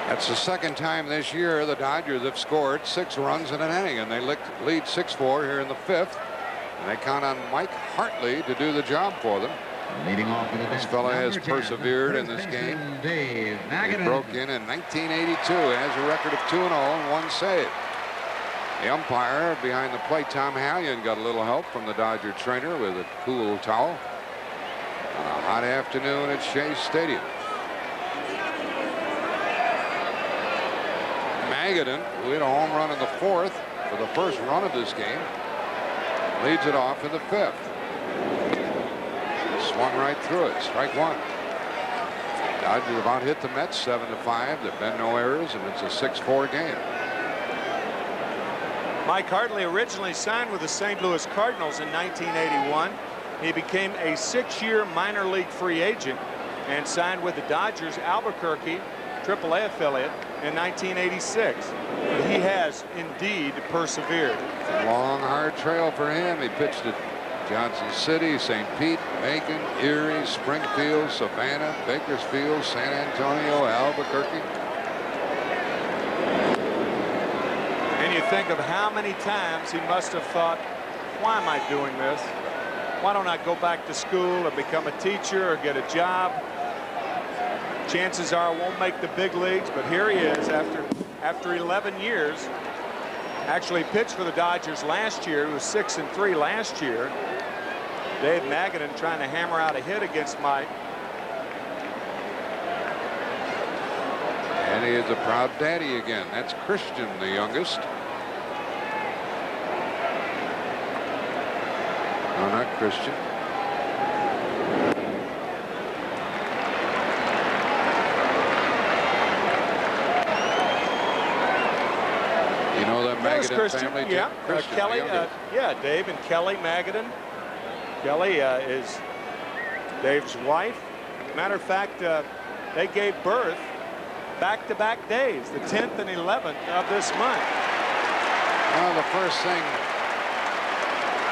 That's the second time this year the Dodgers have scored 6 runs in an inning, and they lead 6-4 here in the 5th. And they count on Mike Hartley to do the job for them. Leading off in the This fella has persevered in this game. He broke in 1982, has a record of 2-0 and 1 save. The umpire behind the plate, Tom Hallion, got a little help from the Dodger trainer with a cool towel on a hot afternoon at Shea Stadium. Magadan, who hit a home run in the 4th for the first run of this game, leads it off in the 5th. Swung right through it. Strike 1. Dodgers about hit the Mets 7-5. There've been no errors, and it's a 6-4 game. Mike Hartley originally signed with the St. Louis Cardinals in 1981. He became a 6-year minor league free agent and signed with the Dodgers Albuquerque AAA affiliate in 1986. But he has indeed persevered. It's a long, hard trail for him. He pitched at Johnson City, St. Pete, Macon, Erie, Springfield, Savannah, Bakersfield, San Antonio, Albuquerque. And you think of how many times he must have thought, why am I doing this? Why don't I go back to school or become a teacher or get a job? Chances are I won't make the big leagues, but here he is after 11 years. Actually pitched for the Dodgers last year. He was 6-3 last year. Dave Magadan trying to hammer out a hit against Mike. And he is a proud daddy again. That's Christian, the youngest. No, not Christian. You know the Magadan family, Jim? Yeah, Christian, Kelly. Yeah, Dave and Kelly Magadan. Kelly is Dave's wife. Matter of fact, they gave birth back-to-back days, the 10th and 11th of this month. Well, the first thing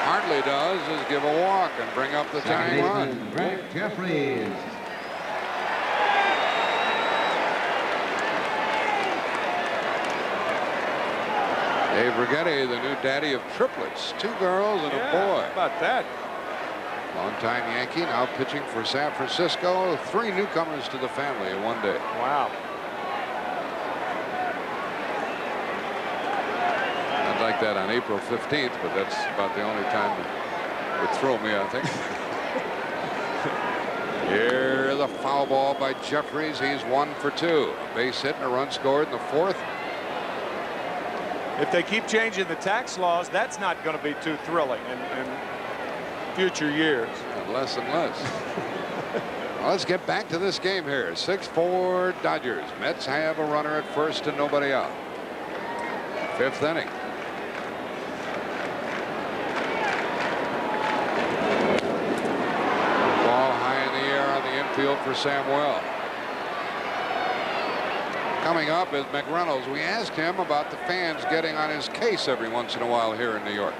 Hartley does is give a walk and bring up the tying run. Brett Jeffries. Dave Righetti, the new daddy of triplets, 2 girls and a boy. How about that? Longtime Yankee, now pitching for San Francisco. 3 newcomers to the family in one day. Wow. I'd like that on April 15th, but that's about the only time it would throw me, I think. Here, the foul ball by Jeffries. He's 1 for 2. A base hit and a run scored in the 4th. If they keep changing the tax laws, that's not going to be too thrilling in future years. Less and less. Well, let's get back to this game here. 6-4 Dodgers. Mets have a runner at first and nobody out. 5th inning. Ball high in the air on the infield for Samuel. Coming up is McReynolds. We asked him about the fans getting on his case every once in a while here in New York.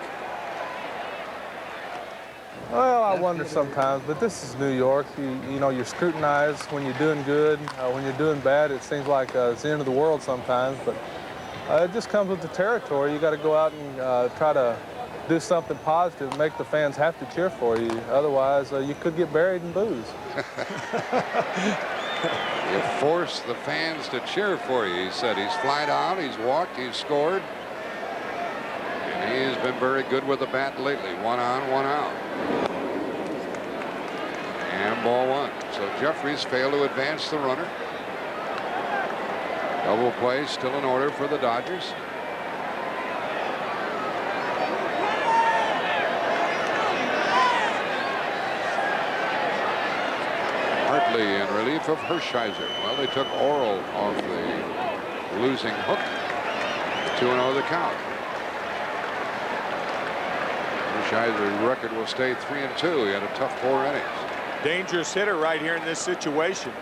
Well, I wonder sometimes, but this is New York. You know, you're scrutinized when you're doing good. When you're doing bad, it seems like it's the end of the world sometimes. But it just comes with the territory. You got to go out and try to do something positive, make the fans have to cheer for you. Otherwise, you could get buried in booze. You force the fans to cheer for you, he said. He's flied out, he's walked, he's scored. And he's been very good with the bat lately. 1 on, 1 out. And ball 1. So Jeffries failed to advance the runner. Double play still in order for the Dodgers. Hartley in relief of Hershiser. Well, they took Orel off the losing hook. 2-0 the count. Hershiser's record will stay 3-2. He had a tough 4 innings. Dangerous hitter right here in this situation.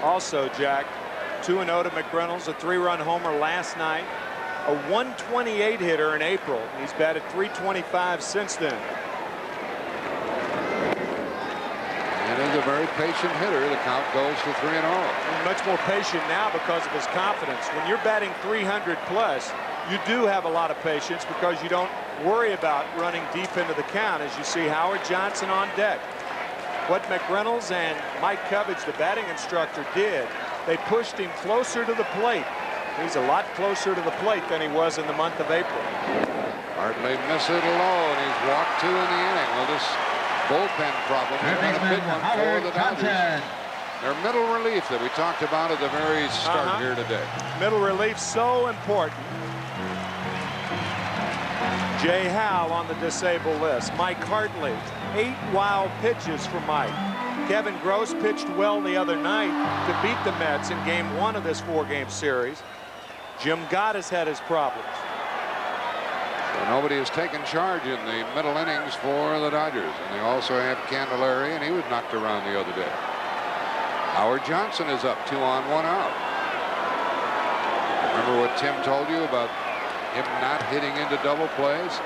Also, Jack, 2-0 to McReynolds, a 3-run homer last night. A 128 hitter in April. He's batted .325 since then. And there's a very patient hitter. The count goes to 3-0. And much more patient now because of his confidence. When you're batting 300 plus, you do have a lot of patience because you don't worry about running deep into the count, as you see Howard Johnson on deck. What McReynolds and Mike Covage, the batting instructor, did, they pushed him closer to the plate. He's a lot closer to the plate than he was in the month of April. Hartley misses it low, and he's walked 2 in the inning. Well, this bullpen problem has been a big one for the Dodgers. Their middle relief that we talked about at the very start here today. Middle relief so important. Jay Howe on the disabled list. Mike Hartley, 8 wild pitches for Mike. Kevin Gross pitched well the other night to beat the Mets in game 1 of this 4-game series. Jim Gott has had his problems. So nobody has taken charge in the middle innings for the Dodgers. And they also have Candelaria, and he was knocked around the other day. Howard Johnson is up 2 on 1 out. Remember what Tim told you about him not hitting into double plays?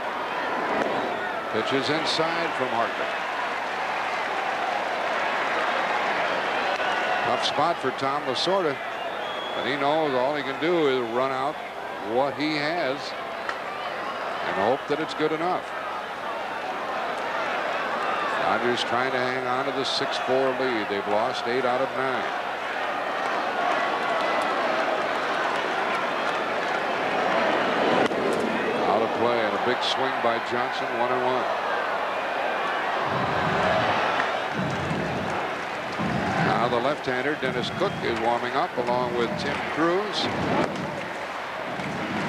Pitches inside from Hartley. Tough spot for Tom Lasorda, but he knows all he can do is run out what he has and hope that it's good enough. Dodgers trying to hang on to the 6-4 lead. They've lost 8 out of 9. Out of play and a big swing by Johnson, 1-1. Now the left-hander Dennis Cook is warming up along with Tim Cruz.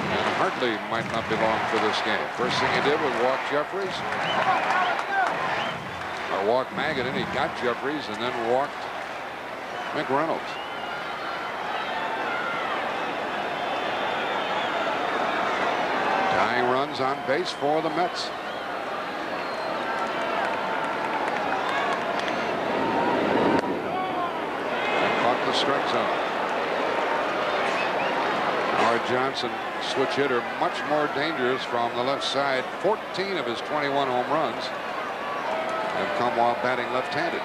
And Hartley might not be long for this game. First thing he did was walk Jeffries. Or walk Magadan. He got Jeffries and then walked McReynolds. Tying runs on base for the Mets. The strike zone. Howard Johnson, switch hitter, much more dangerous from the left side. 14 of his 21 home runs have come while batting left-handed.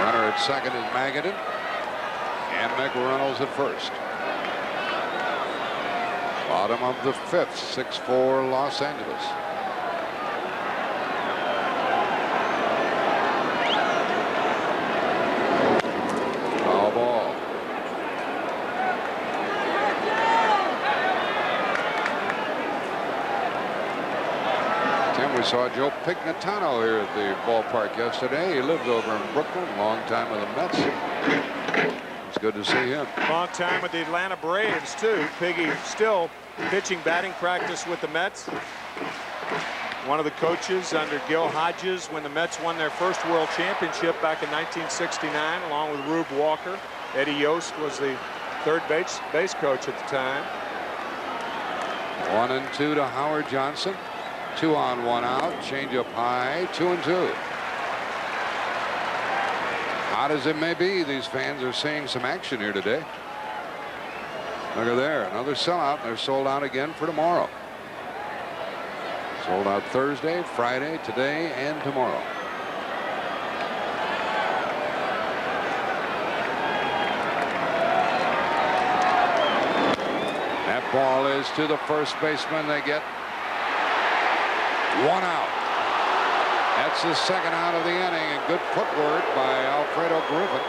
Runner at second is Magadan, and McReynolds at first. Bottom of the 5th, 6-4 Los Angeles. We saw Joe Pignatano here at the ballpark yesterday. He lives over in Brooklyn, long time with the Mets. It's good to see him. Long time with the Atlanta Braves, too. Piggy still pitching batting practice with the Mets. One of the coaches under Gil Hodges when the Mets won their first World Championship back in 1969, along with Rube Walker. Eddie Yost was the third base coach at the time. 1-2 to Howard Johnson. 2 on 1 out. Change up high. 2-2. Hot as it may be, these fans are seeing some action here today. Look at there, another sellout. They're sold out again for tomorrow. Sold out Thursday, Friday, today, and tomorrow. That ball is to the first baseman. They get 1 out. That's the second out of the inning, and good footwork by Alfredo Griffin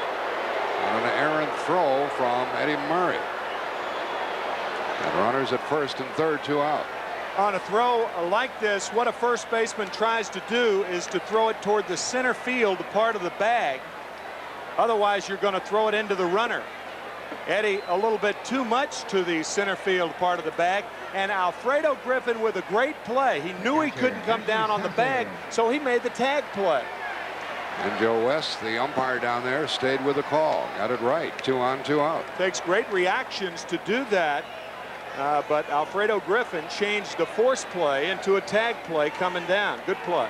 on an errant throw from Eddie Murray. And runners at first and third, 2 out. On a throw like this, what a first baseman tries to do is to throw it toward the center field part of the bag. Otherwise, you're going to throw it into the runner. Eddie a little bit too much to the center field part of the bag, and Alfredo Griffin with a great play. He knew he couldn't come down on the bag, so he made the tag play. And Joe West, the umpire down there, stayed with the call. Got it right. 2 on, 2 out. Takes great reactions to do that, but Alfredo Griffin changed the force play into a tag play coming down. Good play.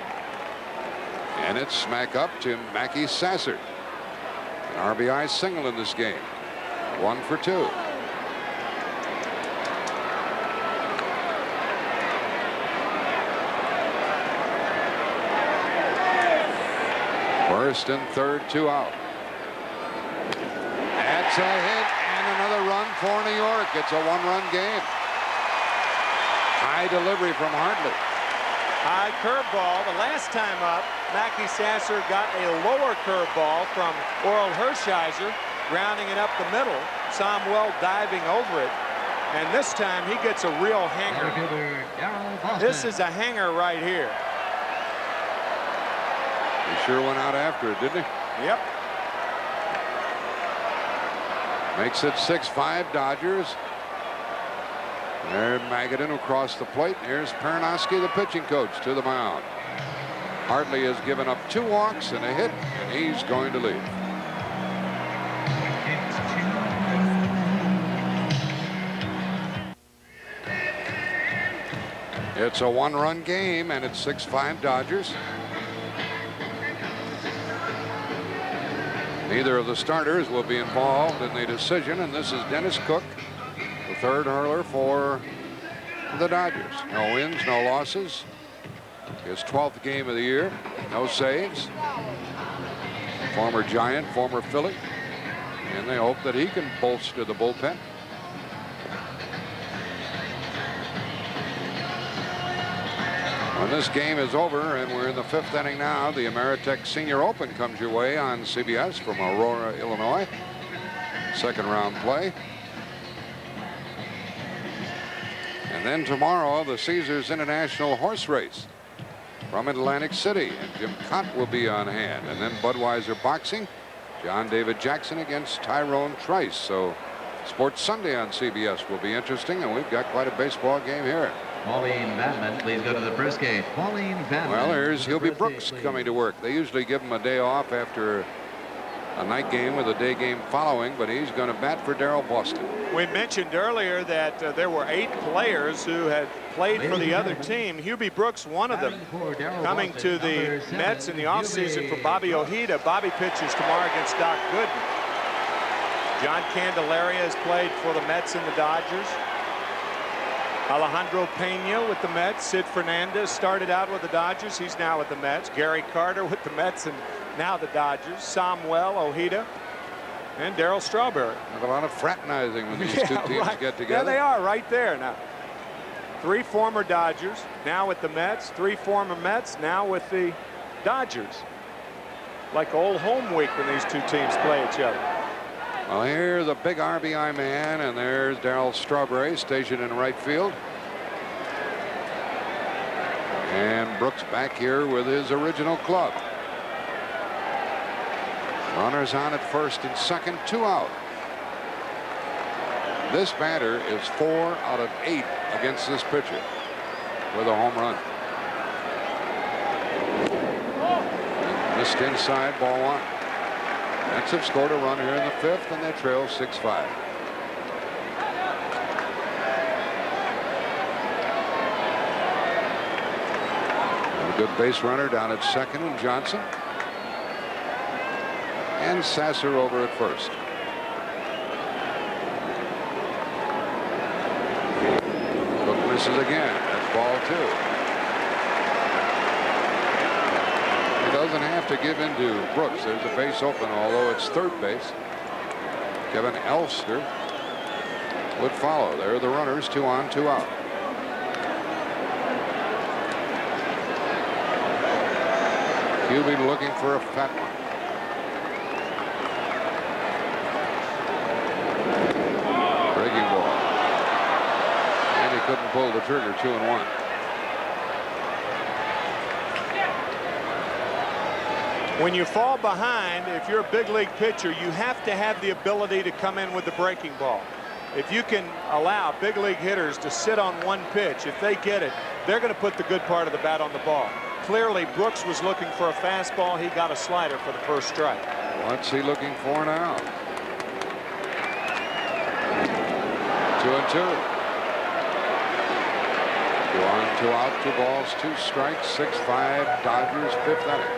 And it's smack up to Mackey Sassert. An RBI single in this game. 1 for 2. First and third, 2 out. That's a hit and another run for New York. It's a 1-run game. High delivery from Hartley. High curveball. The last time up, Mackey Sasser got a lower curveball from Oral Hershiser, grounding it up the middle. Samuel diving over it. And this time he gets a real hanger. This is a hanger right here. He sure went out after it, didn't he? Yep. Makes it 6-5 Dodgers. There's Magadan who crossed the plate. Here's Pernoski, the pitching coach, to the mound. Hartley has given up 2 walks and a hit, and he's going to leave. It's a 1-run game, and it's 6-5 Dodgers. Neither of the starters will be involved in the decision, and this is Dennis Cook, the third hurler for the Dodgers. No wins, no losses. His 12th game of the year. No saves. Former Giant, former Philly. And they hope that he can bolster the bullpen. When this game is over and we're in the 5th inning now, the Ameritech Senior Open comes your way on CBS from Aurora, Illinois. Second round play. And then tomorrow, the Caesars International Horse Race from Atlantic City. And Jim Cott will be on hand. And then Budweiser Boxing. John David Jackson against Tyrone Trice. So Sports Sunday on CBS will be interesting. And we've got quite a baseball game here. Pauline Vanman, please go to the press gate. Pauline Vanman. Well, here's Hubie Brooks coming to work. They usually give him a day off after a night game with a day game following, but he's going to bat for Darrell Boston. We mentioned earlier that there were 8 players who had played for the other team. Hubie Brooks, one of them, coming to the Mets in the offseason for Bobby Ojeda. Bobby pitches tomorrow against Doc Gooden. John Candelaria has played for the Mets and the Dodgers. Alejandro Pena with the Mets. Sid Fernandez started out with the Dodgers. He's now with the Mets. Gary Carter with the Mets and now the Dodgers. Samuel, Ojeda, and Darryl Strawberry. There's a lot of fraternizing when these two teams get together. Yeah, they are right there now. 3 former Dodgers, now with the Mets. 3 former Mets, now with the Dodgers. Like old home week when these two teams play each other. Well, here's a big RBI man, and there's Darryl Strawberry stationed in right field. And Brooks back here with his original club. Runners on at first and second, 2 out. This batter is 4 out of 8 against this pitcher with a home run. Missed inside, ball 1. Mets have scored a run here in the 5th, and they trail 6-5. A good base runner down at second, and Johnson. And Sasser over at first. Cook misses again. That's ball 2. Doesn't have to give in to Brooks. There's a base open, although it's third base. Kevin Elster would follow. There are the runners, 2 on, 2 out. Hubie looking for a fat one. Breaking ball. And he couldn't pull the trigger, 2-1. When you fall behind, if you're a big league pitcher, you have to have the ability to come in with the breaking ball. If you can allow big league hitters to sit on one pitch, if they get it, they're going to put the good part of the bat on the ball. Clearly, Brooks was looking for a fastball. He got a slider for the first strike. What's he looking for now? 2-2. 2 on, 2 out, 2 balls, 2 strikes, 6-5 Dodgers, 5th inning.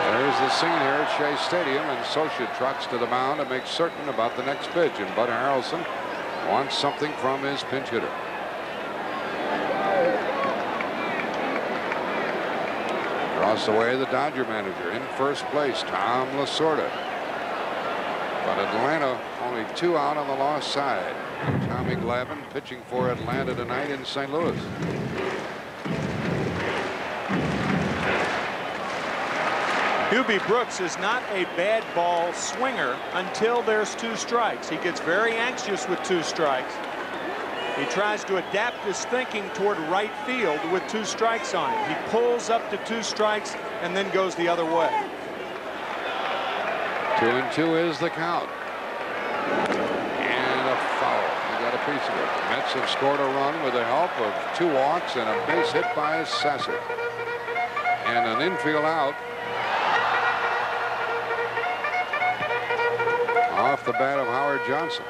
There's the scene here at Shea Stadium, and Socha trots to the mound to make certain about the next pitch, and Bud Harrelson wants something from his pinch hitter. Toss away the Dodger manager. In first place, Tom Lasorda. But Atlanta only 2 out on the lost side. Tommy Glavine pitching for Atlanta tonight in St. Louis. Hubie Brooks is not a bad ball swinger until there's 2 strikes. He gets very anxious with 2 strikes. He tries to adapt his thinking toward right field with 2 strikes on him. He pulls up to 2 strikes and then goes the other way. 2-2 is the count. And a foul. He got a piece of it. The Mets have scored a run with the help of 2 walks and a base hit by Sasser. And an infield out. Off the bat of Howard Johnson.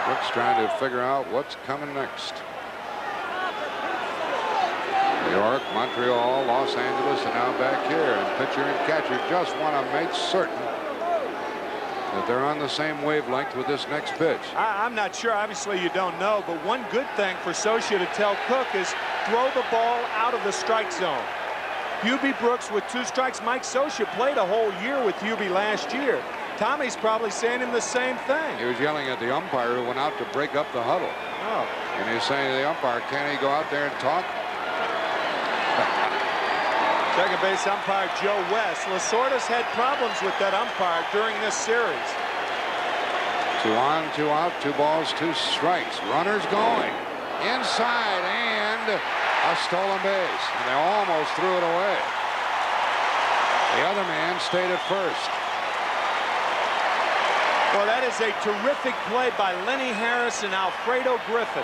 Brooks trying to figure out what's coming next. New York, Montreal, Los Angeles, and now back here. And pitcher and catcher just want to make certain that they're on the same wavelength with this next pitch. I'm not sure. Obviously, you don't know. But one good thing for Socia to tell Cook is throw the ball out of the strike zone. Hubie Brooks with 2 strikes. Mike Socia played a whole year with Hubie last year. Tommy's probably saying him the same thing. He was yelling at the umpire who went out to break up the huddle. Oh. And he's saying to the umpire, can he go out there and talk? Second base umpire Joe West. Lasorda's had problems with that umpire during this series. 2 on, 2 out, 2 balls, 2 strikes. Runners going inside and a stolen base. And they almost threw it away. The other man stayed at first. Well, that is a terrific play by Lenny Harris and Alfredo Griffin.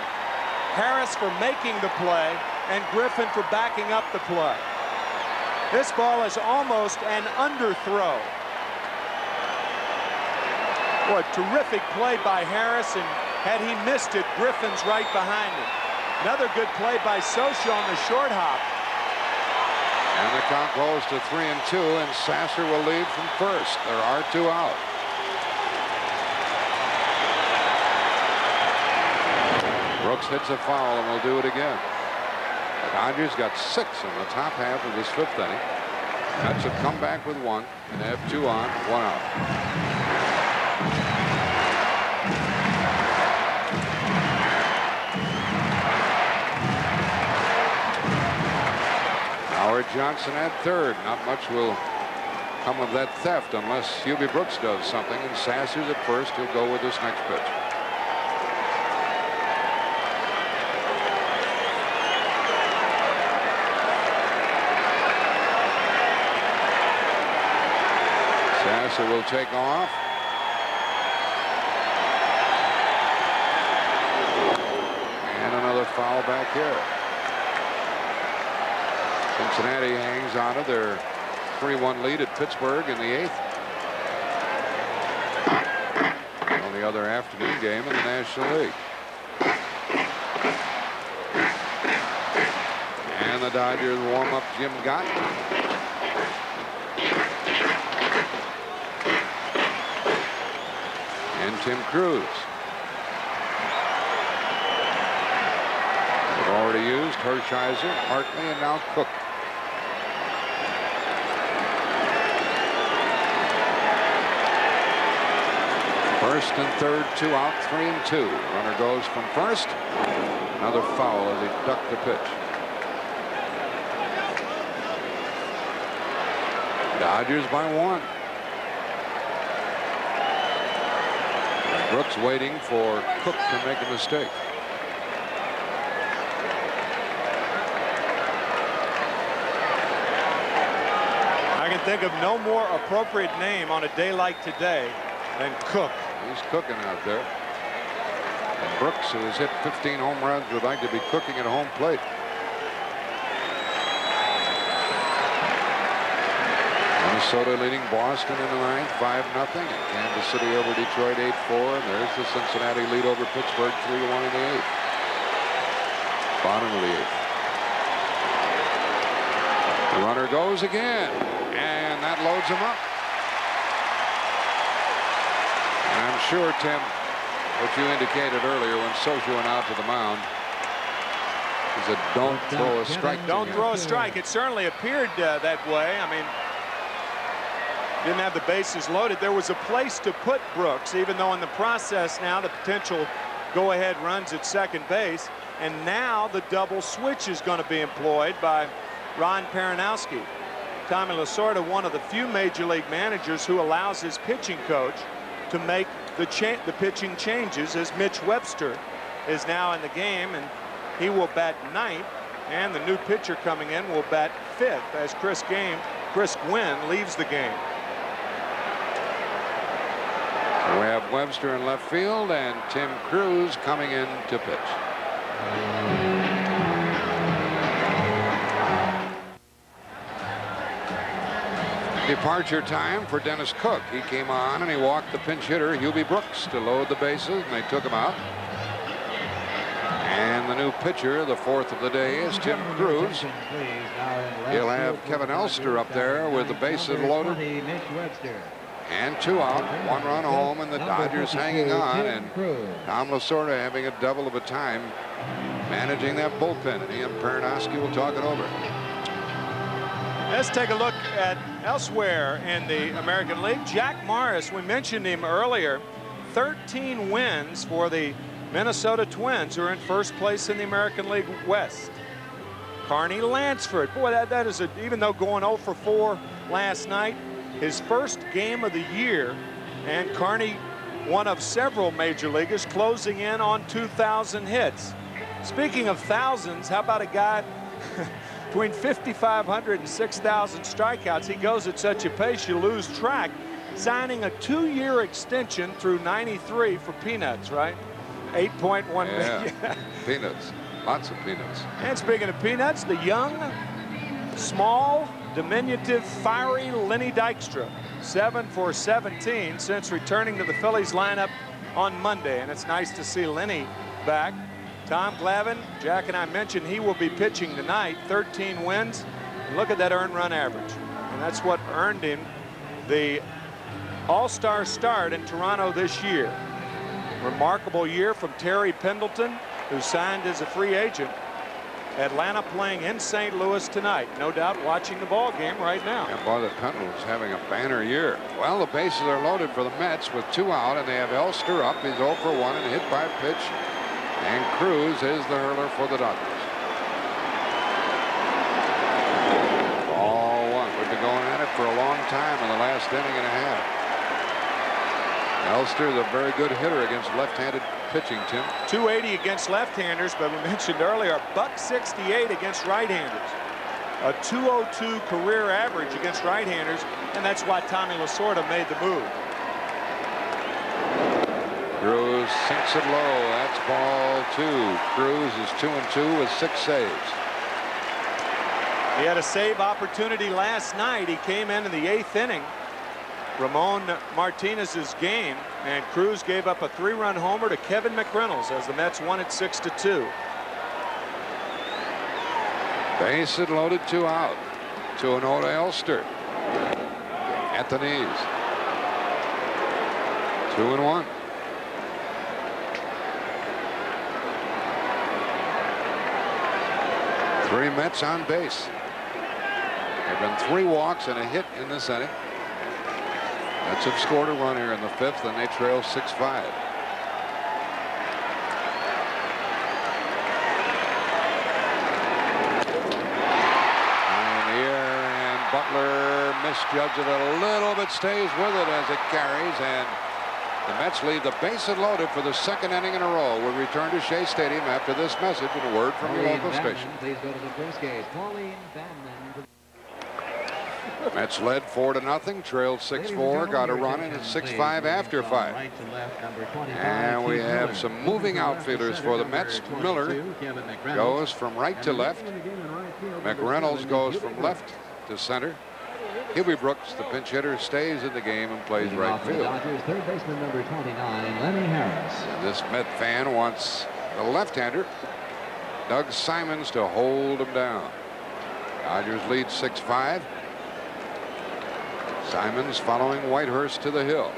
Harris for making the play and Griffin for backing up the play. This ball is almost an underthrow. What terrific play by Harris, and had he missed it, Griffin's right behind him. Another good play by Socia on the short hop. And the count goes to 3-2, and Sasser will lead from first. There are 2 out. Brooks hits a foul and will do it again. The Dodgers got 6 in the top half of this 5th inning. Mets have come back with 1, and they have 2 on, 1 out. Howard Johnson at third. Not much will come of that theft unless Hubie Brooks does something, and Sasser's at first. He'll go with this next pitch. Sasser will take off. And another foul back here. Cincinnati hangs on to their 3-1 lead at Pittsburgh in the 8th. Only other afternoon game in the National League. And the Dodgers warm up Jim Gott. And Tim Cruz. They've already used Hershiser, Hartley, and now Cook. First and third, 2 out, 3-2. Runner goes from first. Another foul as he ducked the pitch. Dodgers by 1. Brooks waiting for Cook to make a mistake. I can think of no more appropriate name on a day like today than Cook. He's cooking out there. And Brooks, who has hit 15 home runs, would like to be cooking at home plate. Minnesota leading Boston in the 9th, 5-0. And Kansas City over Detroit, 8-4. And there's the Cincinnati lead over Pittsburgh, 3-1 in the 8th. Bottom of the 8th. The runner goes again, and that loads him up. And I'm sure, Tim, what you indicated earlier when Socia went out to the mound, He said, don't throw a strike. Don't throw a strike. It certainly appeared that way. I mean, didn't have the bases loaded. There was a place to put Brooks, even though in the process now the potential go-ahead runs at second base. And now the double switch is going to be employed by Ron Peranowski. Tommy Lasorda, one of the few major league managers who allows his pitching coach to make the pitching changes, as Mitch Webster is now in the game, and he will bat ninth, and the new pitcher coming in will bat fifth as Chris Gwynn leaves the game. We have Webster in left field and Tim Crews coming in to pitch. Departure time for Dennis Cook. He came on and he walked the pinch hitter Hubie Brooks to load the bases, and they took him out. And the new pitcher, the fourth of the day, is Tim Crews. He'll have Kevin Elster up there with the bases loaded. And 2 out, 1 run home, and the Dodgers hanging on, and Tom Lasorda having a devil of a time managing that bullpen. And he and Peranowski will talk it over. Let's take a look at elsewhere in the American League. Jack Morris, we mentioned him earlier, 13 wins for the Minnesota Twins, who are in first place in the American League West. Carney Lansford, boy, that is even though going 0 for 4 last night, his first game of the year, and Carney, one of several major leaguers, closing in on 2,000 hits. Speaking of thousands, how about a guy between 5,500 and 6,000 strikeouts? He goes at such a pace you lose track, signing a 2-year extension through 93 for peanuts, right? 8.1 million. Peanuts, lots of peanuts. And speaking of peanuts, the young, small, diminutive, fiery Lenny Dykstra, 7 for 17 since returning to the Phillies lineup on Monday. And it's nice to see Lenny back. Tom Glavine, Jack and I mentioned he will be pitching tonight. 13 wins. And look at that earned run average. And that's what earned him the All-Star start in Toronto this year. Remarkable year from Terry Pendleton, who signed as a free agent. Atlanta playing in St. Louis tonight. No doubt watching the ball game right now. And boy, the Pendleton's having a banner year. Well, the bases are loaded for the Mets with 2 out, and they have Elster up. He's 0 for 1 and hit by a pitch. And Crews is the hurler for the Dodgers. Ball 1. We've been going at it for a long time in the last inning and a half. Elster is a very good hitter against left-handed pitching, Tim. 280 against left-handers, but we mentioned earlier a .168 against right-handers. A .202 career average against right-handers, and that's why Tommy Lasorda made the move. Crews sinks it low. That's ball 2. Crews is 2-2 with 6 saves. He had a save opportunity last night. He came in the 8th inning. Ramon Martinez's game, and Crews gave up a 3-run homer to Kevin McReynolds as the Mets won it 6-2. Base hit loaded, 2 out. 2-0 to Elster. At the knees. 2-1. Three Mets on base. There have been 3 walks and a hit in this inning. Mets have scored a run here in the 5th, and they trail 6-5. In the air, and Butler misjudges it a little bit, stays with it as it carries, and the Mets leave the bases loaded for the 2nd inning in a row. We'll return to Shea Stadium after this message and a word from your local station. Please go to the first gate. Pauline Vanman. Mets led 4-0, trailed 6-4, got a run in at 6-5 after 5. And we have some moving outfielders for the Mets. Miller goes from right to left. McReynolds goes from left to center. Hubie Brooks, the pinch hitter, stays in the game and plays right field. Dodgers third baseman number 29, Lenny Harris. And this Met fan wants the left-hander, Doug Simons, to hold him down. Dodgers lead 6-5. Simons following Whitehurst to the hill.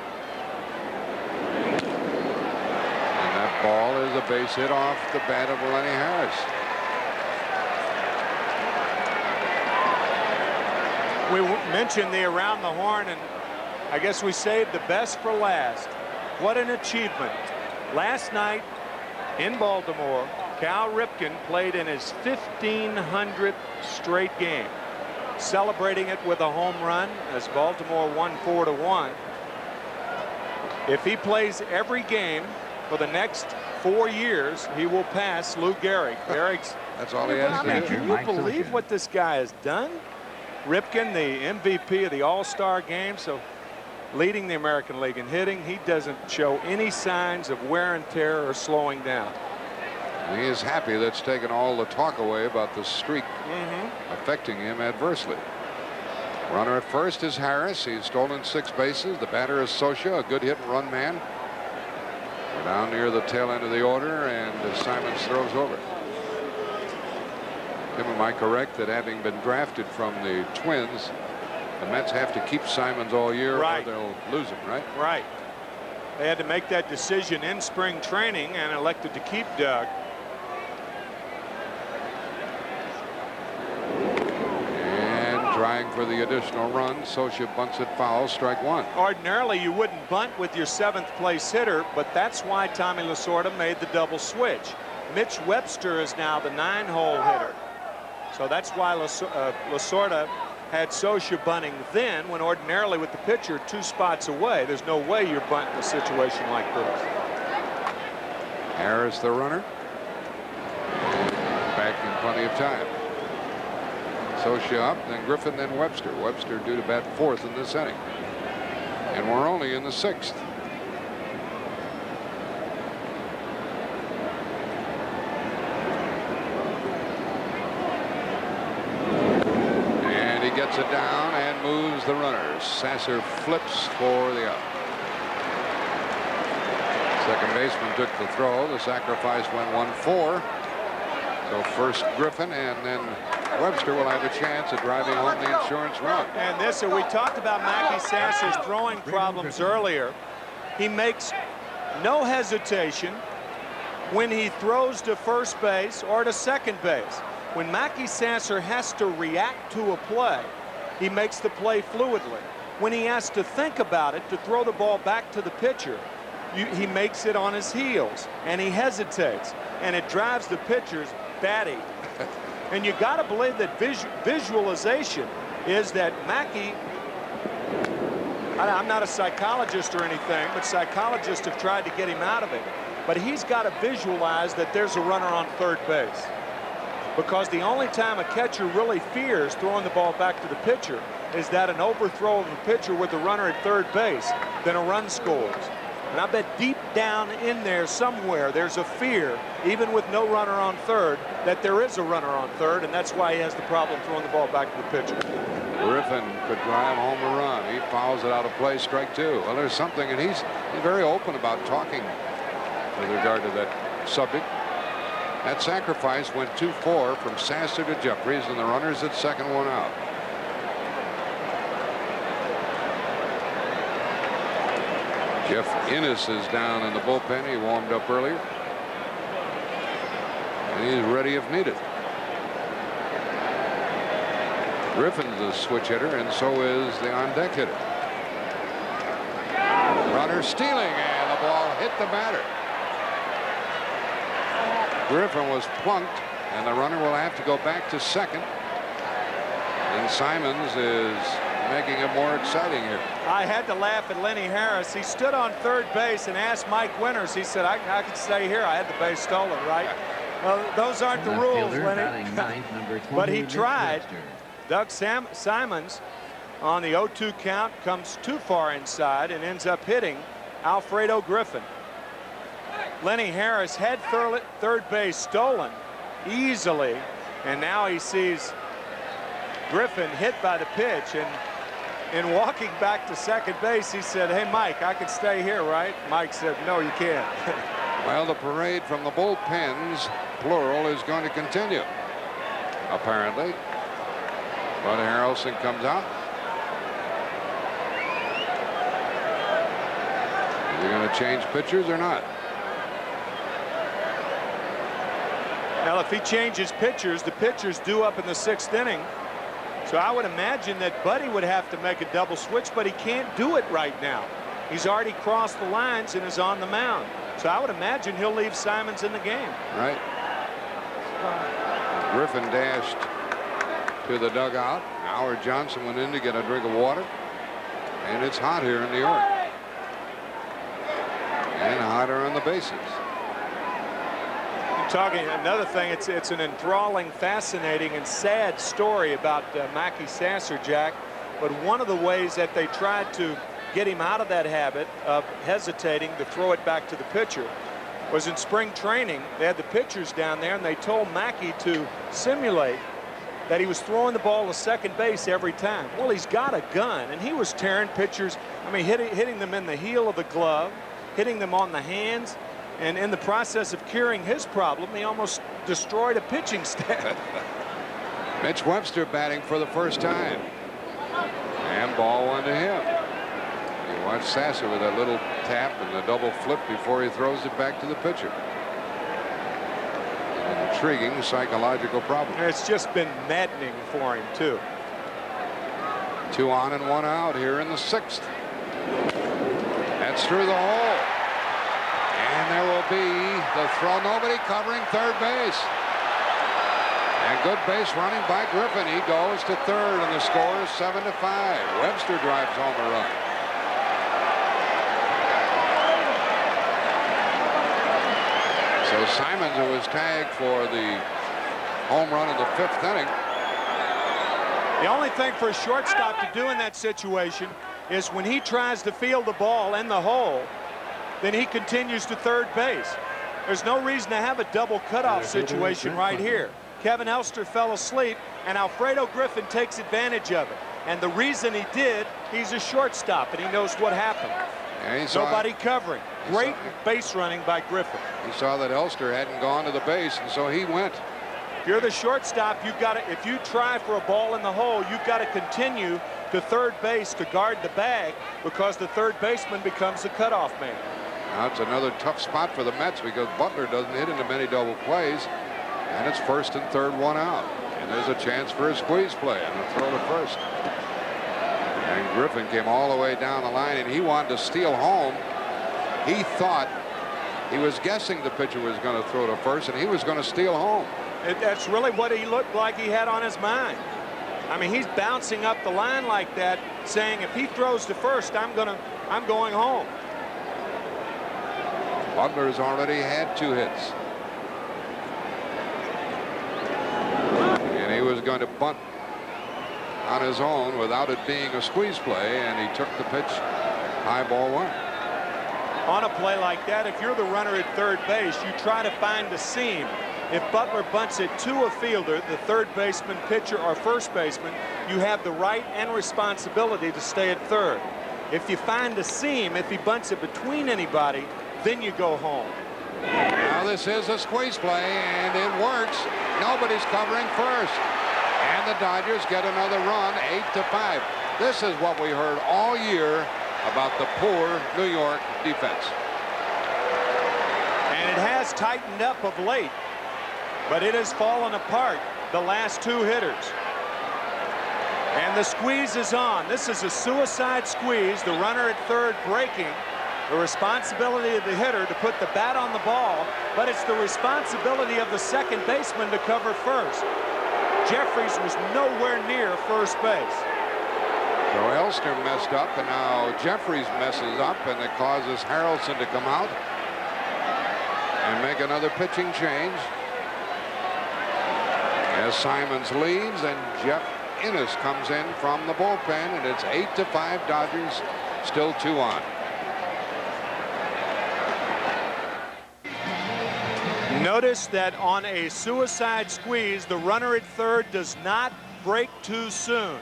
And that ball is a base hit off the bat of Lenny Harris. We mentioned the around the horn, and I guess we saved the best for last. What an achievement. Last night in Baltimore, Cal Ripken played in his 1,500th straight game, celebrating it with a home run as Baltimore won 4-1. If he plays every game for the next 4 years, he will pass Lou Gehrig. Gehrig's, That's all he has to do. can you believe what this guy has done? Ripken, the MVP of the All-Star game, so leading the American League in hitting. He doesn't show any signs of wear and tear or slowing down. He is happy that's taken all the talk away about the streak affecting him adversely. Runner at first is Harris. He's stolen 6 bases. The batter is Scioscia, a good hit and run man. We're down near the tail end of the order, and Simons throws over. Tim, am I correct that having been drafted from the Twins, the Mets have to keep Simons all year, right, or they'll lose him, right? Right. They had to make that decision in spring training and elected to keep Doug. Trying for the additional run. Scioscia bunts it foul, strike 1. Ordinarily, you wouldn't bunt with your 7th place hitter, but that's why Tommy Lasorda made the double switch. Mitch Webster is now the 9-hole hitter. So that's why Lasorda had Scioscia bunting then, when ordinarily with the pitcher 2 spots away, there's no way you're bunting a situation like this. Harris the runner. Back in plenty of time. Scioscia up, then Griffin, then Webster. Webster due to bat 4th in this inning. And we're only in the 6th. And he gets it down and moves the runners. Sasser flips for the out. Second baseman took the throw. The sacrifice went 1-4. So first Griffin, and then Webster will have a chance at driving home the insurance run. And this, we talked about Mackey Sasser's throwing problems earlier. He makes no hesitation when he throws to first base or to second base. When Mackey Sasser has to react to a play, he makes the play fluidly. When he has to think about it to throw the ball back to the pitcher, he makes it on his heels, and he hesitates, and it drives the pitchers batty. And you got to believe that visualization is that Mackey, I'm not a psychologist or anything, but psychologists have tried to get him out of it. But he's got to visualize that there's a runner on third base. Because the only time a catcher really fears throwing the ball back to the pitcher is that an overthrow of a pitcher with a runner at third base, then a run scores. And I bet deep down in there somewhere there's a fear, even with no runner on third, that there is a runner on third, and that's why he has the problem throwing the ball back to the pitcher. Griffin could drive home a run. He fouls it out of play, strike 2. Well, there's something, and he's very open about talking with regard to that subject. That sacrifice went 2-4 from Sasser to Jeffries, and the runner's at second, 1 out. Jeff Innes is down in the bullpen. He warmed up earlier. And he's ready if needed. Griffin's a switch hitter, and so is the on-deck hitter. Runner stealing, and the ball hit the batter. Griffin was plunked, and the runner will have to go back to second. And Simons is making it more exciting here. I had to laugh at Lenny Harris. He stood on third base and asked Mike Winters. He said, I could stay here. I had the base stolen, right? Well, those aren't the rules, Lenny. But he tried. Doug Simons on the 0-2 count comes too far inside and ends up hitting Alfredo Griffin. Lenny Harris had third base stolen easily, and now he sees Griffin hit by the pitch, and in walking back to second base, he said, hey, Mike, I can stay here, right? Mike said, no, you can't. Well, the parade from the bullpens, plural, is going to continue, apparently. But Harrelson comes out. Is he going to change pitchers or not? Well, if he changes pitchers, the pitcher's due up in the 6th inning. So I would imagine that Buddy would have to make a double switch, but he can't do it right now. He's already crossed the lines and is on the mound. So I would imagine he'll leave Simons in the game. Right. Griffin dashed to the dugout. Howard Johnson went in to get a drink of water. And it's hot here in New York. And hotter on the bases. Talking another thing, it's an enthralling, fascinating, and sad story about Mackey Sasser, Jack. But one of the ways that they tried to get him out of that habit of hesitating to throw it back to the pitcher was in spring training. They had the pitchers down there, and they told Mackey to simulate that he was throwing the ball to second base every time. Well, he's got a gun, and he was tearing pitchers. I mean, hitting them in the heel of the glove, hitting them on the hands. And in the process of curing his problem, he almost destroyed a pitching staff. Mitch Webster batting for the first time. And ball one to him. You watch Sasser with that little tap and the double flip before he throws it back to the pitcher. An intriguing psychological problem. And it's just been maddening for him, too. 2 on and 1 out here in the 6th. That's through the hole. And there will be the throw. Nobody covering third base. And good base running by Griffin. He goes to third, and the score is 7-5. Webster drives home a run. So Simons, who was tagged for the home run in the 5th inning. The only thing for a shortstop to do in that situation is when he tries to field the ball in the hole, then he continues to third base. There's no reason to have a double cutoff situation right here. Kevin Elster fell asleep, and Alfredo Griffin takes advantage of it. And the reason he did, he's a shortstop, and he knows what happened. Nobody covering. Great base running by Griffin. He saw that Elster hadn't gone to the base, and so he went. If you're the shortstop, you've got to, if you try for a ball in the hole, you've got to continue to third base to guard the bag, because the third baseman becomes the cutoff man. Now it's another tough spot for the Mets because Butler doesn't hit into many double plays, and it's 1st and 3rd, 1 out. And there's a chance for a squeeze play and a throw to first. And Griffin came all the way down the line, and he wanted to steal home. He thought, he was guessing the pitcher was going to throw to first, and he was going to steal home. That's really what he looked like he had on his mind. I mean, he's bouncing up the line like that, saying if he throws to first, I'm going home. Butler's already had 2 hits. And he was going to bunt on his own without it being a squeeze play, and he took the pitch, high ball 1. On a play like that, if you're the runner at third base, you try to find the seam. If Butler bunts it to a fielder, the third baseman, pitcher, or first baseman, you have the right and responsibility to stay at third. If you find a seam, if he bunts it between anybody, then you go home. Now this is a squeeze play, and it works. Nobody's covering first. And the Dodgers get another run, 8-5. This is what we heard all year about the poor New York defense. And it has tightened up of late, but it has fallen apart the last 2 hitters. And the squeeze is on. This is a suicide squeeze. The runner at third breaking. The responsibility of the hitter to put the bat on the ball, but it's the responsibility of the second baseman to cover first. Jeffries was nowhere near first base. So Elster messed up, and now Jeffries messes up, and it causes Harrelson to come out and make another pitching change as Simons leaves and Jeff Innes comes in from the bullpen, and it's 8-5 Dodgers, still 2 on. Notice that on a suicide squeeze, the runner at third does not break too soon.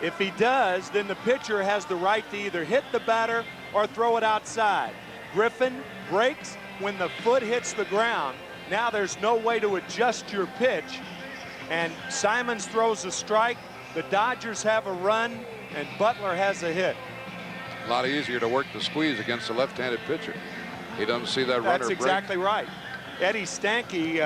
If he does, then the pitcher has the right to either hit the batter or throw it outside. Griffin breaks when the foot hits the ground. Now there's no way to adjust your pitch. And Simons throws a strike. The Dodgers have a run, and Butler has a hit. A lot easier to work the squeeze against a left-handed pitcher. He doesn't see that runner break. That's exactly right. Eddie Stanky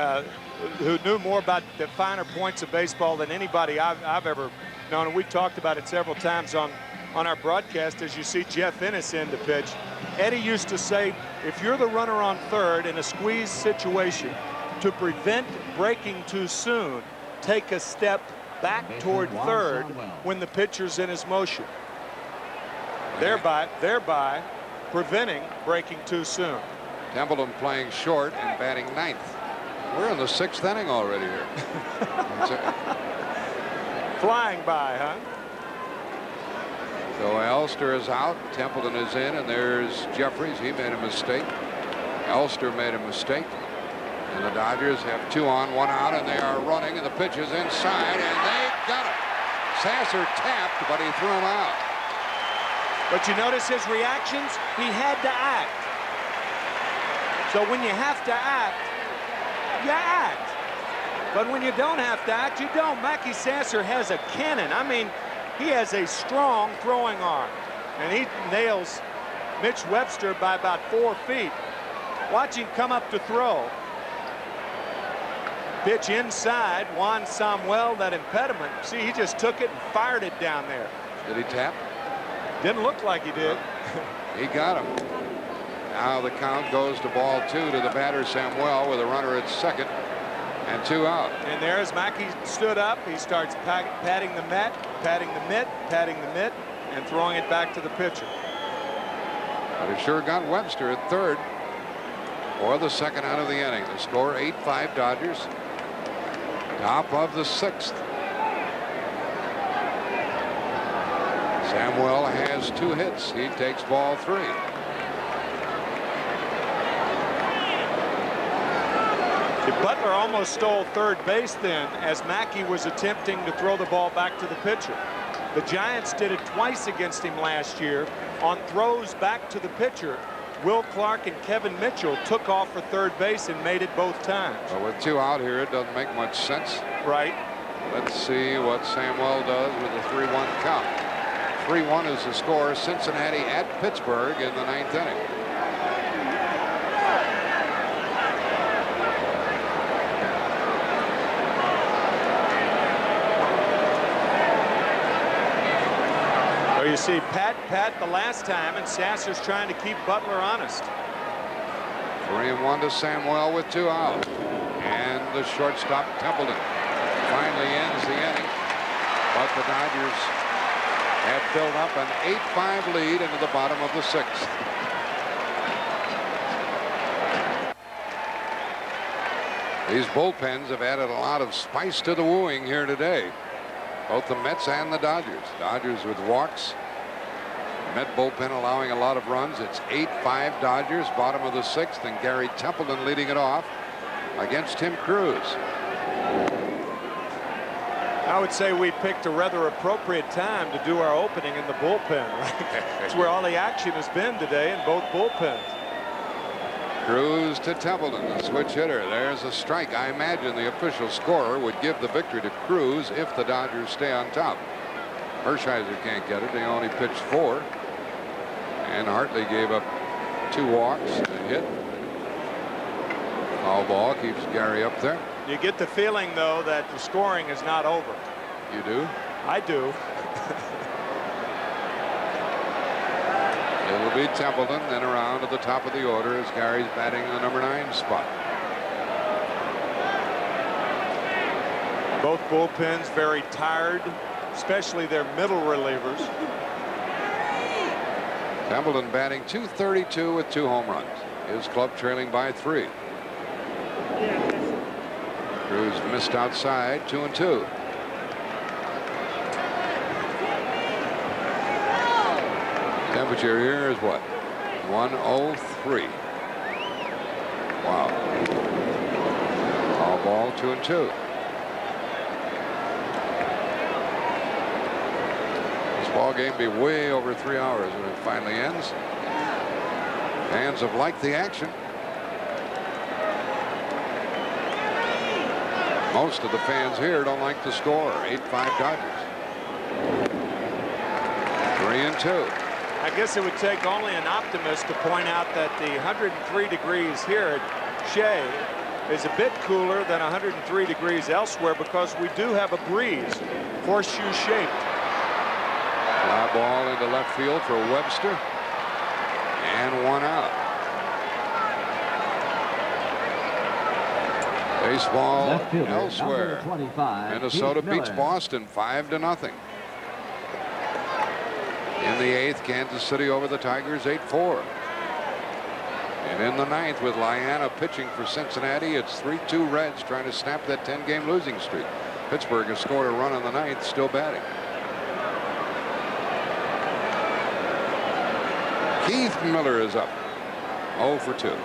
who knew more about the finer points of baseball than anybody I've ever known. And we talked about it several times on our broadcast as you see Jeff Ennis in to pitch. Eddie used to say, if you're the runner on third in a squeeze situation, to prevent breaking too soon, take a step back toward third when the pitcher's in his motion. Thereby preventing breaking too soon. Templeton playing short and batting ninth. We're in the 6th inning already here. Flying by, huh? So Elster is out, Templeton is in, and there's Jeffries. He made a mistake. Elster made a mistake. And the Dodgers have 2 on, 1 out, and they are running, and the pitch is inside, and they got it. Sasser tapped, but he threw him out. But you notice his reactions? He had to act. So when you have to act, you act. But when you don't have to act, you don't. Mackey Sasser has a cannon. I mean, he has a strong throwing arm. And he nails Mitch Webster by about 4 feet. Watch him come up to throw. Pitch inside. Juan Samuel, that impediment. See, he just took it and fired it down there. Did he tap? Didn't look like he did. He got him. Now the count goes to ball 2 to the batter Samuel with a runner at second and 2 out. And there as Mackey stood up, he starts patting the mitt, patting the mitt, patting the mitt, and throwing it back to the pitcher. But it sure got Webster at third for the 2nd out of the inning. The score 8-5 Dodgers. Top of the 6th. Samuel has 2 hits. He takes ball 3. Butler almost stole third base then as Mackey was attempting to throw the ball back to the pitcher. The Giants did it twice against him last year on throws back to the pitcher. Will Clark and Kevin Mitchell took off for third base and made it both times. Well, with 2 out here, it doesn't make much sense. Right. Let's see what Samuel does with a 3-1 count. 3-1 is the score. Cincinnati at Pittsburgh in the 9th inning. You see Pat the last time, and Sasser's trying to keep Butler honest. 3-1 to Samuel with 2 out. And the shortstop Templeton finally ends the inning. But the Dodgers have built up an 8-5 lead into the bottom of the 6th. These bullpens have added a lot of spice to the wooing here today. Both the Mets and the Dodgers. Dodgers with walks. Met bullpen allowing a lot of runs. It's 8-5 Dodgers, bottom of the 6th, and Gary Templeton leading it off against Tim Crews. I would say we picked a rather appropriate time to do our opening in the bullpen. Right? It's where all the action has been today in both bullpens. Crews to Templeton, the switch hitter. There's a strike. I imagine the official scorer would give the victory to Crews if the Dodgers stay on top. Hershiser can't get it. They only pitched 4. And Hartley gave up 2 walks and a hit. Foul ball keeps Gary up there. You get the feeling, though, that the scoring is not over. You do? I do. It'll be Templeton, then around to the top of the order as Gary's batting the number 9 spot. Both bullpens very tired, especially their middle relievers. Templeton batting .232 with 2 home runs. His club trailing by 3. Crews missed outside, 2-2. Temperature here is what? 103. Wow. All ball, 2-2. This ball game be way over 3 hours when it finally ends. Fans have liked the action. Most of the fans here don't like the score. 8-5 Dodgers. 3-2. I guess it would take only an optimist to point out that the 103 degrees here at Shea is a bit cooler than 103 degrees elsewhere because we do have a breeze, horseshoe shaped. Fly ball into left field for Webster, and 1 out. Baseball Left fielder, elsewhere. number 25, Minnesota Keith beats Miller. Boston 5-0. In the 8th, Kansas City over the Tigers 8-4. And in the 9th, with Liana pitching for Cincinnati, it's 3-2 Reds trying to snap that 10-game losing streak. Pittsburgh has scored a run in the 9th, still batting. Keith Miller is up, 0 for 2.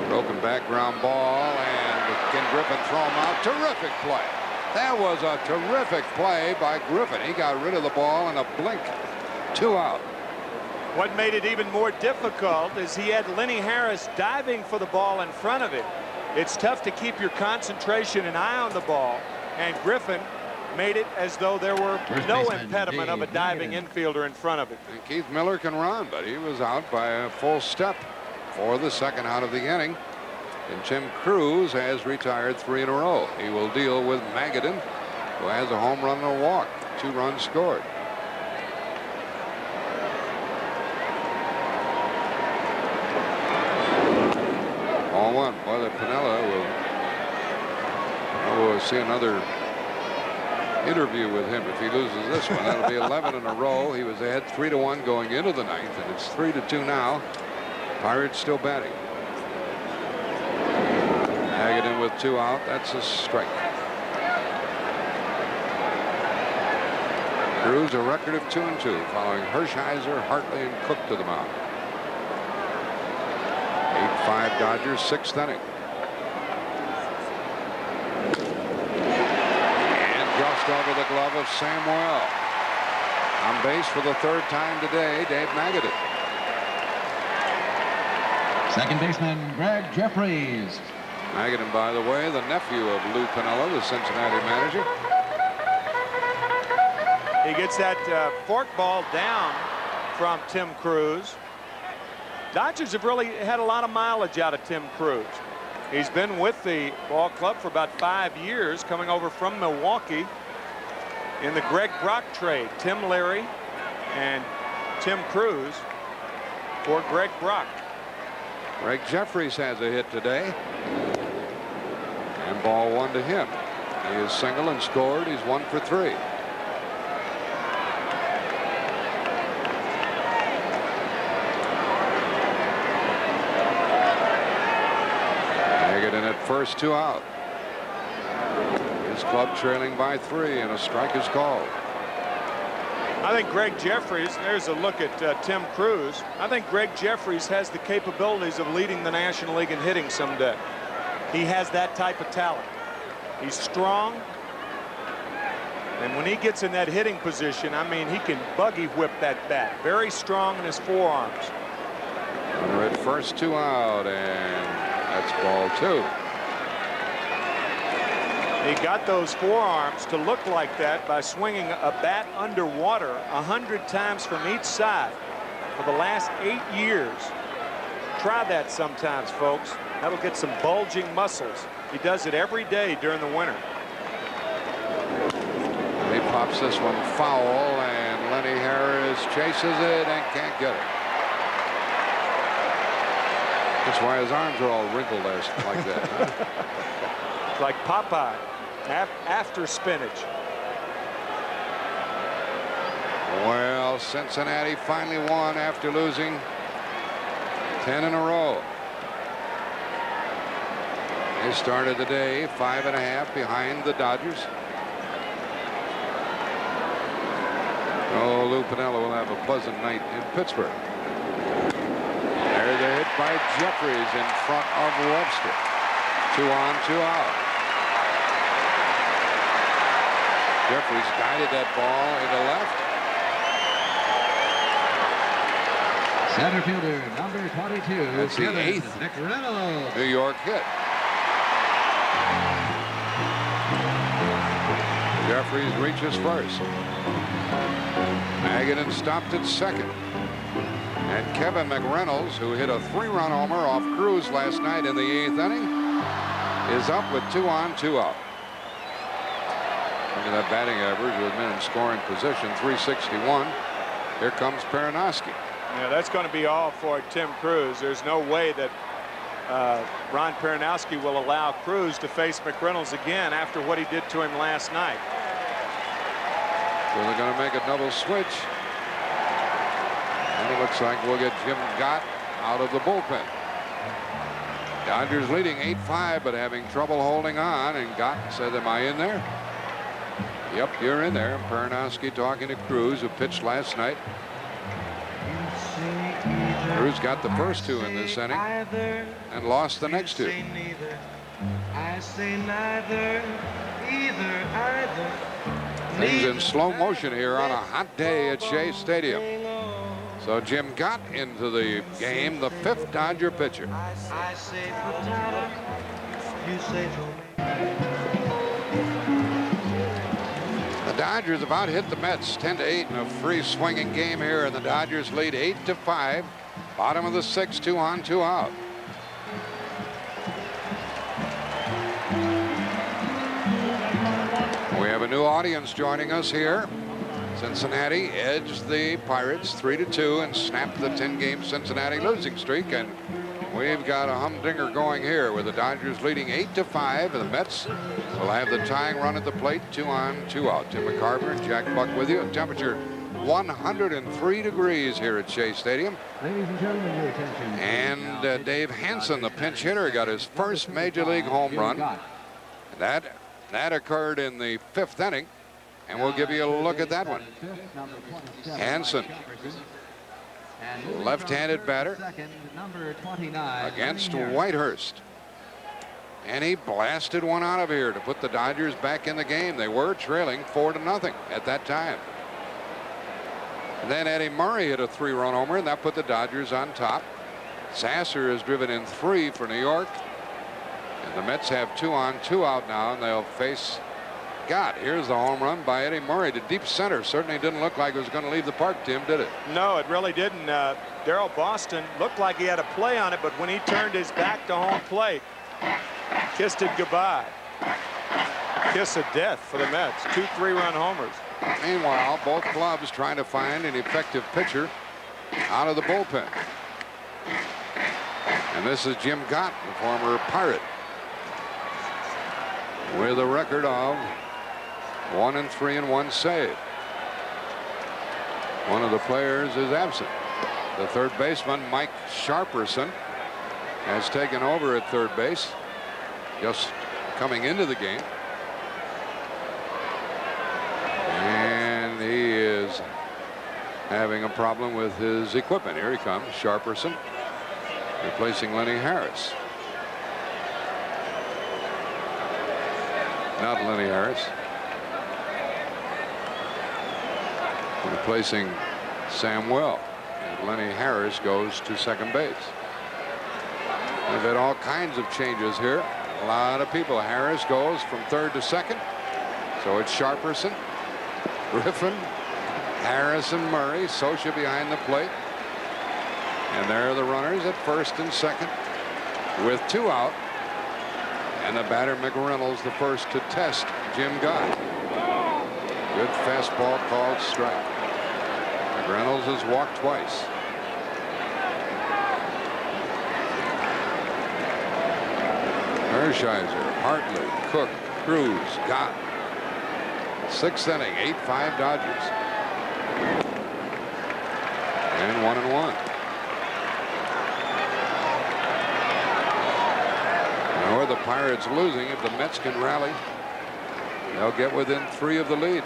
Broken background ball, and can Griffin throw him out? Terrific play. That was a terrific play by Griffin. He got rid of the ball in a blink. 2 out. What made it even more difficult is he had Lenny Harris diving for the ball in front of it. It's tough to keep your concentration and eye on the ball, and Griffin made it as though there were no impediment of a diving infielder in front of it. And Keith Miller can run, but he was out by a full step for the 2nd out of the inning. And Tim Cruz has retired 3 in a row. He will deal with Magadan, who has a home run and a walk. 2 runs scored. Ball 1. Boy, the Pinella will see another interview with him if he loses this one. That'll be 11 in a row. He was ahead 3-1 going into the 9th, and it's 3-2 now. Pirates still batting. Magadan with 2 out. That's a strike. Cruz a record of 2-2 following Hershiser, Hartley, and Cook to the mound. 8-5 Dodgers, 6th inning. And just over the glove of Samuel. On base for the 3rd time today, Dave Magadan. Second baseman Greg Jeffries. Magadan, by the way, the nephew of Lou Piniella, the Cincinnati manager. He gets that fork ball down from Tim Cruz. Dodgers have really had a lot of mileage out of Tim Cruz. He's been with the ball club for about 5 years, coming over from Milwaukee in the Greg Brock trade. Tim Leary and Tim Cruz for Greg Brock. Greg Jeffries has a hit today. And ball 1 to him. He is single and scored. He's 1 for 3. Magadan at first, 2 out. His club trailing by 3, and a strike is called. I think Greg Jeffries, there's a look at Tim Cruz. I think Greg Jeffries has the capabilities of leading the National League in hitting someday. He has that type of talent. He's strong. And when he gets in that hitting position, I mean, he can buggy whip that bat. Very strong in his forearms. Runner at first, 2 out, and that's ball 2. He got those forearms to look like that by swinging a bat underwater 100 times from each side for the last 8 years. Try that sometimes, folks. That'll get some bulging muscles. He does it every day during the winter. And he pops this one foul, and Lenny Harris chases it and can't get it. That's why his arms are all wrinkled like that. Huh? Like Popeye after spinach. Well, Cincinnati finally won after losing 10 in a row. They started the day 5.5 behind the Dodgers. Oh, Lou Piniella will have a pleasant night in Pittsburgh. There's a hit by Jeffries in front of Webster. 2 on, 2 out. Jeffries guided that ball into left. Center fielder number 22. That's the Kevin 8th McReynolds. New York hit. Jeffries reaches first. Magadan stopped at second. And Kevin McReynolds, who hit a 3-run homer off Cruz last night in the 8th inning, is up with 2 on, 2 out. Look at that batting average with men in scoring position, 361. Here comes Perinoski. Yeah, that's going to be all for Tim Crews. There's no way that Ron Perinoski will allow Crews to face McReynolds again after what he did to him last night. So they're going to make a double switch. And it looks like we'll get Jim Gott out of the bullpen. Dodgers leading 8-5, but having trouble holding on. And Gott said, "Am I in there?" "Yep, you're in there." Perinoski talking to Crews, who pitched last night. Crews got the first 2 in this inning and lost the next 2. Things in slow motion here on a hot day at Shea Stadium. So Jim Gott into the game, the 5th Dodger pitcher. The Dodgers about hit the Mets 10-8 in a free swinging game here, and the Dodgers lead 8-5. Bottom of the 6th, 2 on, 2 out. We have a new audience joining us here. Cincinnati edged the Pirates 3-2 and snapped the 10-game Cincinnati losing streak, and we've got a humdinger going here with the Dodgers leading 8-5, and the Mets will have the tying run at the plate, 2 on, 2 out. Tim McCarver and Jack Buck with you. Temperature 103 degrees here at Shea Stadium. Ladies and gentlemen, your attention. And Dave Hansen, the pinch hitter, got his first major league home run. That occurred in the 5th inning, and we'll give you a look at that one. Hansen, left-handed batter against Whitehurst. And he blasted one out of here to put the Dodgers back in the game. They were trailing 4-0 at that time. And then Eddie Murray hit a 3-run homer, and that put the Dodgers on top. Sasser has driven in 3 for New York. And the Mets have 2 on, 2 out now, and they'll face Gott. Here's the home run by Eddie Murray to deep center. Certainly didn't look like it was going to leave the park, Tim, did it? No, it really didn't. Darrell Boston looked like he had a play on it, but when he turned his back to home plate, kissed it goodbye. Kiss of death for the Mets. 2 3-run homers. Meanwhile, both clubs trying to find an effective pitcher out of the bullpen. And this is Jim Gott, the former Pirate, with a record of 1-3 and 1 save. One of the players is absent. The third baseman, Mike Sharperson, has taken over at third base, just coming into the game. And he is having a problem with his equipment. Here he comes, Sharperson, replacing Lenny Harris. Not Lenny Harris. Replacing Samuel. And Lenny Harris goes to second base. We've had all kinds of changes here. A lot of people. Harris goes from third to second. So it's Sharperson, Griffin, Harris, and Murray. Socha behind the plate. And there are the runners at first and second with 2 out. And the batter, McReynolds, the first to test Jim Gott. Good fastball called strike. McReynolds has walked twice. Hershiser, Hartley, Cook, Crews, Gott. 6th inning, 8-5 Dodgers. And 1-1. Or the Pirates losing. If the Mets can rally, they'll get within 3 of the lead.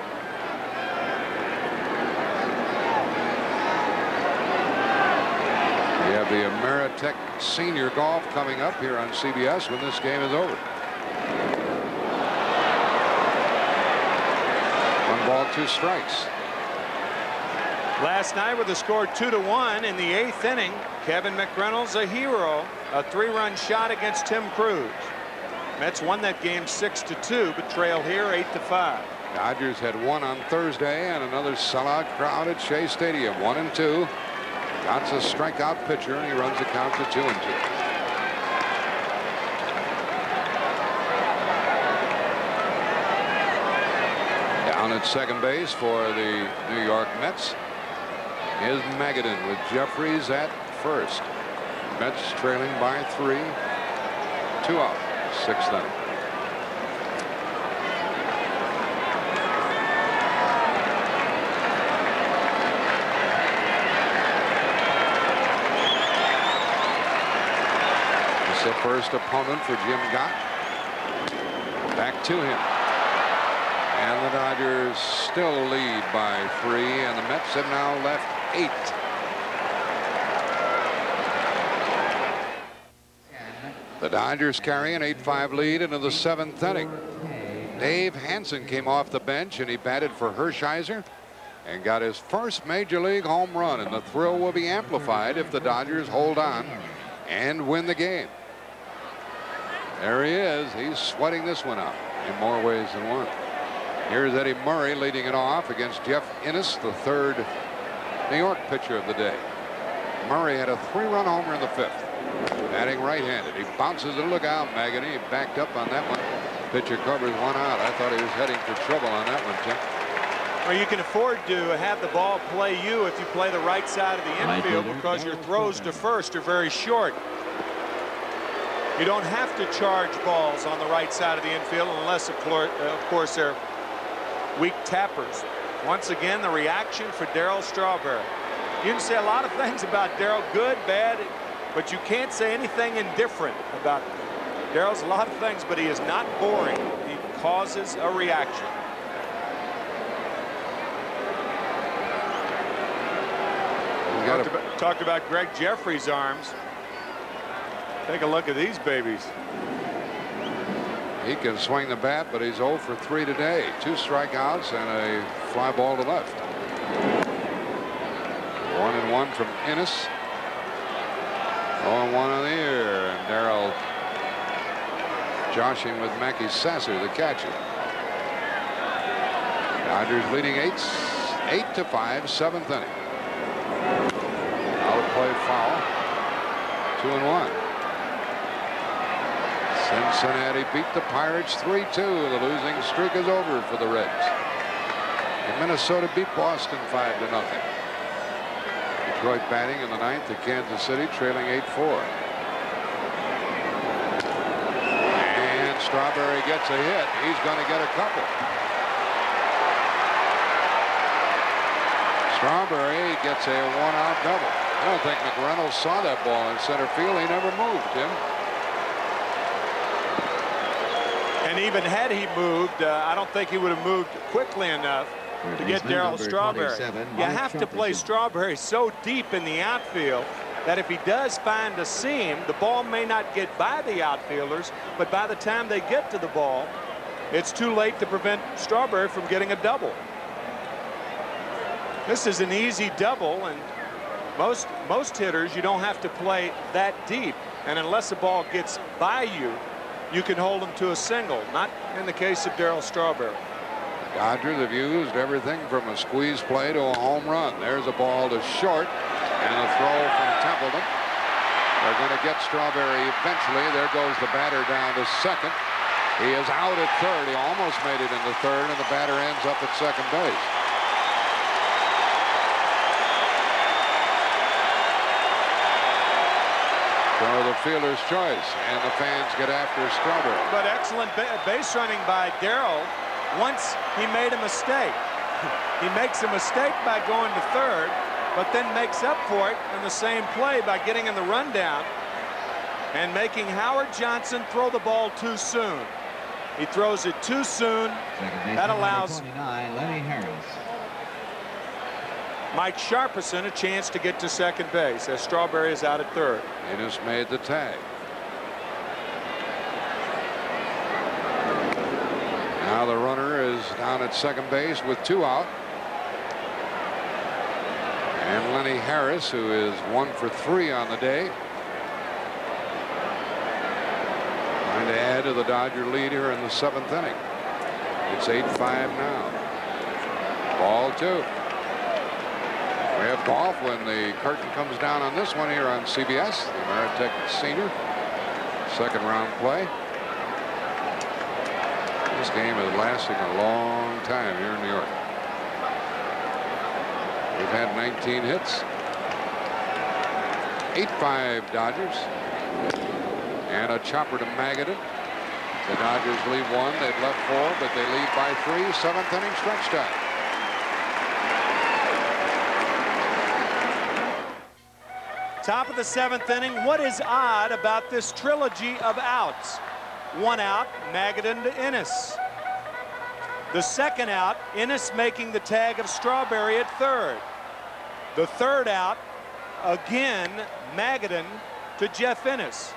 We have the Ameritech Senior Golf coming up here on CBS when this game is over. 1 ball, 2 strikes. Last night with the score 2-1 in the 8th inning, Kevin McReynolds, a hero, a 3-run shot against Tim Crews. Mets won that game 6-2, but trail here 8-5. Dodgers had 1 on Thursday and another sellout crowd at Shea Stadium. 1-2. Gott's a strikeout pitcher, and he runs the count to 2-2. Down at second base for the New York Mets is Magadan with Jeffries at first. Mets trailing by 3. 2 out. 6th inning. It's the first opponent for Jim Gott. Back to him. And the Dodgers still lead by 3, and the Mets have now left 8. The Dodgers carry an 8-5 lead into the 7th inning. Dave Hansen came off the bench, and he batted for Hershiser and got his first major league home run, and the thrill will be amplified if the Dodgers hold on and win the game. There he is. He's sweating this one out in more ways than one. Here's Eddie Murray leading it off against Jeff Innes, the 3rd New York pitcher of the day. Murray had a 3-run homer in the 5th. Batting right-handed. He bounces it. Look out, Magany. He backed up on that one. Pitcher covers 1 out. I thought he was heading for trouble on that one, Tim. Well, you can afford to have the ball play you if you play the right side of the infield because your throws to first are very short. You don't have to charge balls on the right side of the infield unless, of course, they're weak tappers. Once again, the reaction for Darryl Strawberry. You can say a lot of things about Darryl, good, bad, but you can't say anything indifferent about Darryl's a lot of things, but he is not boring. He causes a reaction. Talked about Greg Jeffries' arms. Take a look at these babies. He can swing the bat, but he's 0 for 3 today. 2 strikeouts and a fly ball to left. 1-1 from Innes. 0-1 on the year, and Darryl joshing with Mackey Sasser, the catcher. Dodgers leading 8-5, 7th inning. Outplay foul. 2-1. Cincinnati beat the Pirates 3-2. The losing streak is over for the Reds. And Minnesota beat Boston 5-0. Detroit batting in the 9th at Kansas City, trailing 8-4. And Strawberry gets a hit. He's going to get a couple. Strawberry gets a 1-out double. I don't think McReynolds saw that ball in center field. He never moved, Tim. And even had he moved, I don't think he would have moved quickly enough to get Darryl Strawberry. You have to play Strawberry so deep in the outfield that if he does find a seam, the ball may not get by the outfielders, but by the time they get to the ball, it's too late to prevent Strawberry from getting a double. This is an easy double, and most hitters, you don't have to play that deep, and unless the ball gets by you, you can hold them to a single. Not in the case of Darryl Strawberry. Dodgers have used everything from a squeeze play to a home run. There's a ball to short and a throw from Templeton. They're going to get Strawberry eventually. There goes the batter down to second. He is out at third. He almost made it into third, and the batter ends up at second base. So the fielder's choice, and the fans get after Strawberry. But excellent base running by Darryl. Once he made a mistake. He makes a mistake by going to third, but then makes up for it in the same play by getting in the rundown and making Howard Johnson throw the ball too soon. He throws it too soon. That allows 29, Lenny Harris. Mike Sharperson a chance to get to second base as Strawberry is out at third. Innes made the tag. Now the runner is down at second base with 2 out. And Lenny Harris, who is 1 for 3 on the day, trying to add to the Dodger lead here in the 7th inning. It's 8-5 now. Ball 2. We have golf when the curtain comes down on this one here on CBS. The Ameritech Senior second round play. This game is lasting a long time here in New York. We've had 19 hits. 8-5 Dodgers. And a chopper to Magadan. The Dodgers lead 1. They've left 4, but they lead by 3. 7th inning stretch time. Top of the 7th inning. What is odd about this trilogy of outs? 1 out, Magadan to Ennis. The 2nd out, Ennis making the tag of Strawberry at 3rd. The 3rd out, again, Magadan to Jeff Ennis.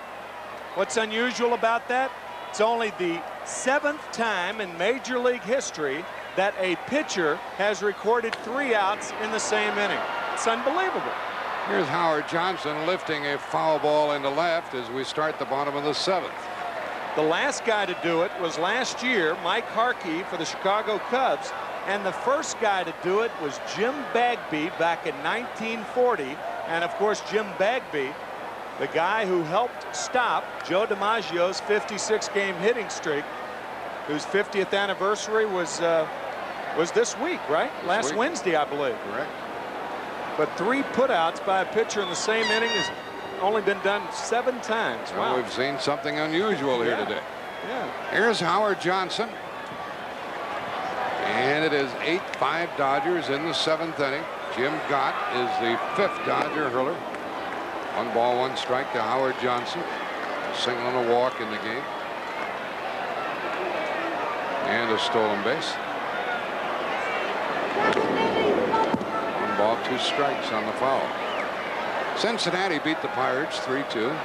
What's unusual about that? It's only the 7th time in Major League history that a pitcher has recorded 3 outs in the same inning. It's unbelievable. Here's Howard Johnson lifting a foul ball into left as we start the bottom of the 7th. The last guy to do it was last year, Mike Harkey for the Chicago Cubs. And the first guy to do it was Jim Bagby back in 1940. And of course, Jim Bagby, the guy who helped stop Joe DiMaggio's 56-game hitting streak, whose 50th anniversary was this week, right? Last Wednesday, I believe. Correct. But 3 putouts by a pitcher in the same inning has only been done 7 times. Well, wow. we've seen something unusual here today. Yeah. Here's Howard Johnson. And it is 8-5 Dodgers in the 7th inning. Jim Gott is the 5th Dodger hurler. 1 ball, 1 strike to Howard Johnson. A single and a walk in the game. And a stolen base. 1 ball, 2 strikes on the foul. Cincinnati beat the Pirates 3-2.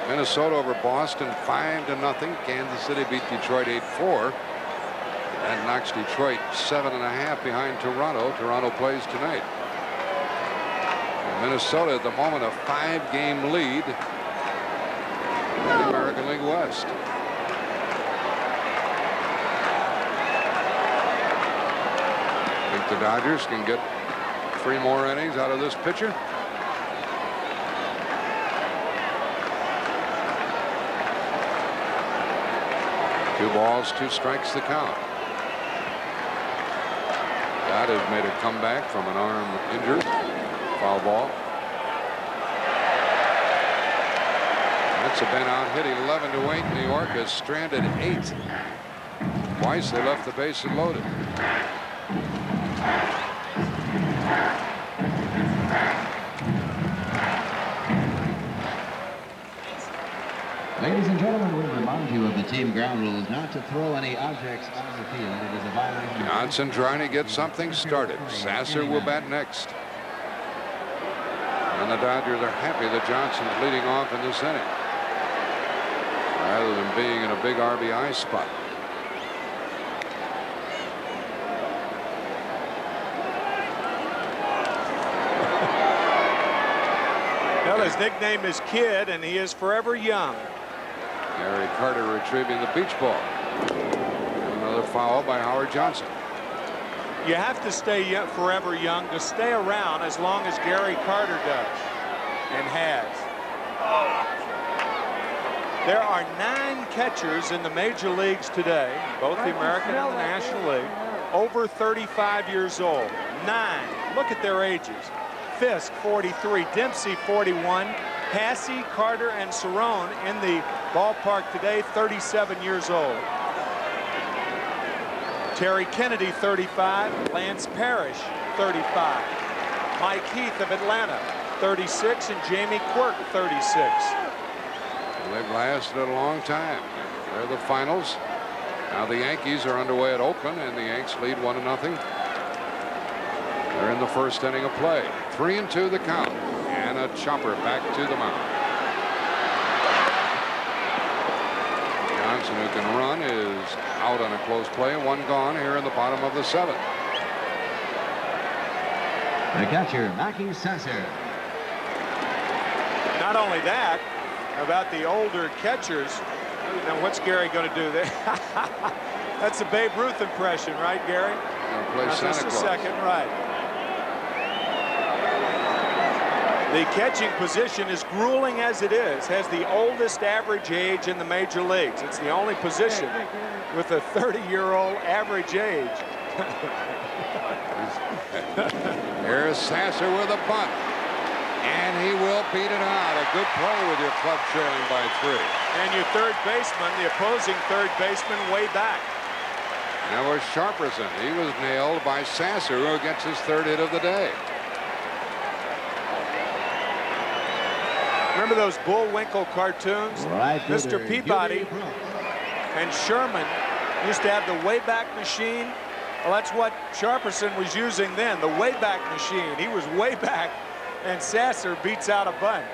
Minnesota over Boston 5-0. Kansas City beat Detroit 8-4. That knocks Detroit 7.5 behind Toronto. Toronto plays tonight. And Minnesota at the moment a 5-game lead in the American League West. Think the Dodgers can get 3 more innings out of this pitcher? Two balls, 2 strikes the count. Gott has made a comeback from an arm injured. Foul ball. Mets have been out hit 11-8. New York has stranded 8. Twice they left the bases loaded. Ladies and gentlemen, we remind you of the team ground rules not to throw any objects on the field. It is a violation. Johnson trying to get something started. Sasser will bat next. And the Dodgers are happy that Johnson's leading off in this inning, rather than being in a big RBI spot. Well, his nickname is Kid, and he is forever young. Gary Carter retrieving the beach ball. Another foul by Howard Johnson. You have to stay forever young to stay around as long as Gary Carter does and has. There are 9 catchers in the major leagues today, both the American and the National League, over 35 years old. 9. Look at their ages. Fisk, 43. Dempsey, 41. Hasse, Carter, and Cerrone in the ballpark today, 37 years old. Terry Kennedy, 35. Lance Parrish, 35. Mike Heath of Atlanta, 36. And Jamie Quirk, 36. They've lasted a long time. They're the finals. Now the Yankees are underway at Oakland, and the Yanks lead 1-0. They're in the first inning of play. 3-2 the count. And a chopper back to the mound. Johnson, who can run, is out on a close play. 1 gone here in the bottom of the 7th. The catcher, Mackey Sasser. Not only that, about the older catchers. Now, what's Gary going to do there? That's a Babe Ruth impression, right, Gary? Play now, Santa just a Claus. second, right. The catching position, as grueling as it is, has the oldest average age in the major leagues. It's the only position with a 30-year-old average age. Here's Sasser with a bunt. And he will beat it out. A good play with your club trailing by 3. And your third baseman, the opposing third baseman, way back. That was Sharperson. He was nailed by Sasser, who gets his 3rd hit of the day. Remember those Bullwinkle cartoons? Right, Mr. Peabody and Sherman used to have the Wayback Machine. Well, that's what Sharperson was using then, the Wayback Machine. He was way back, and Sasser beats out a bunt.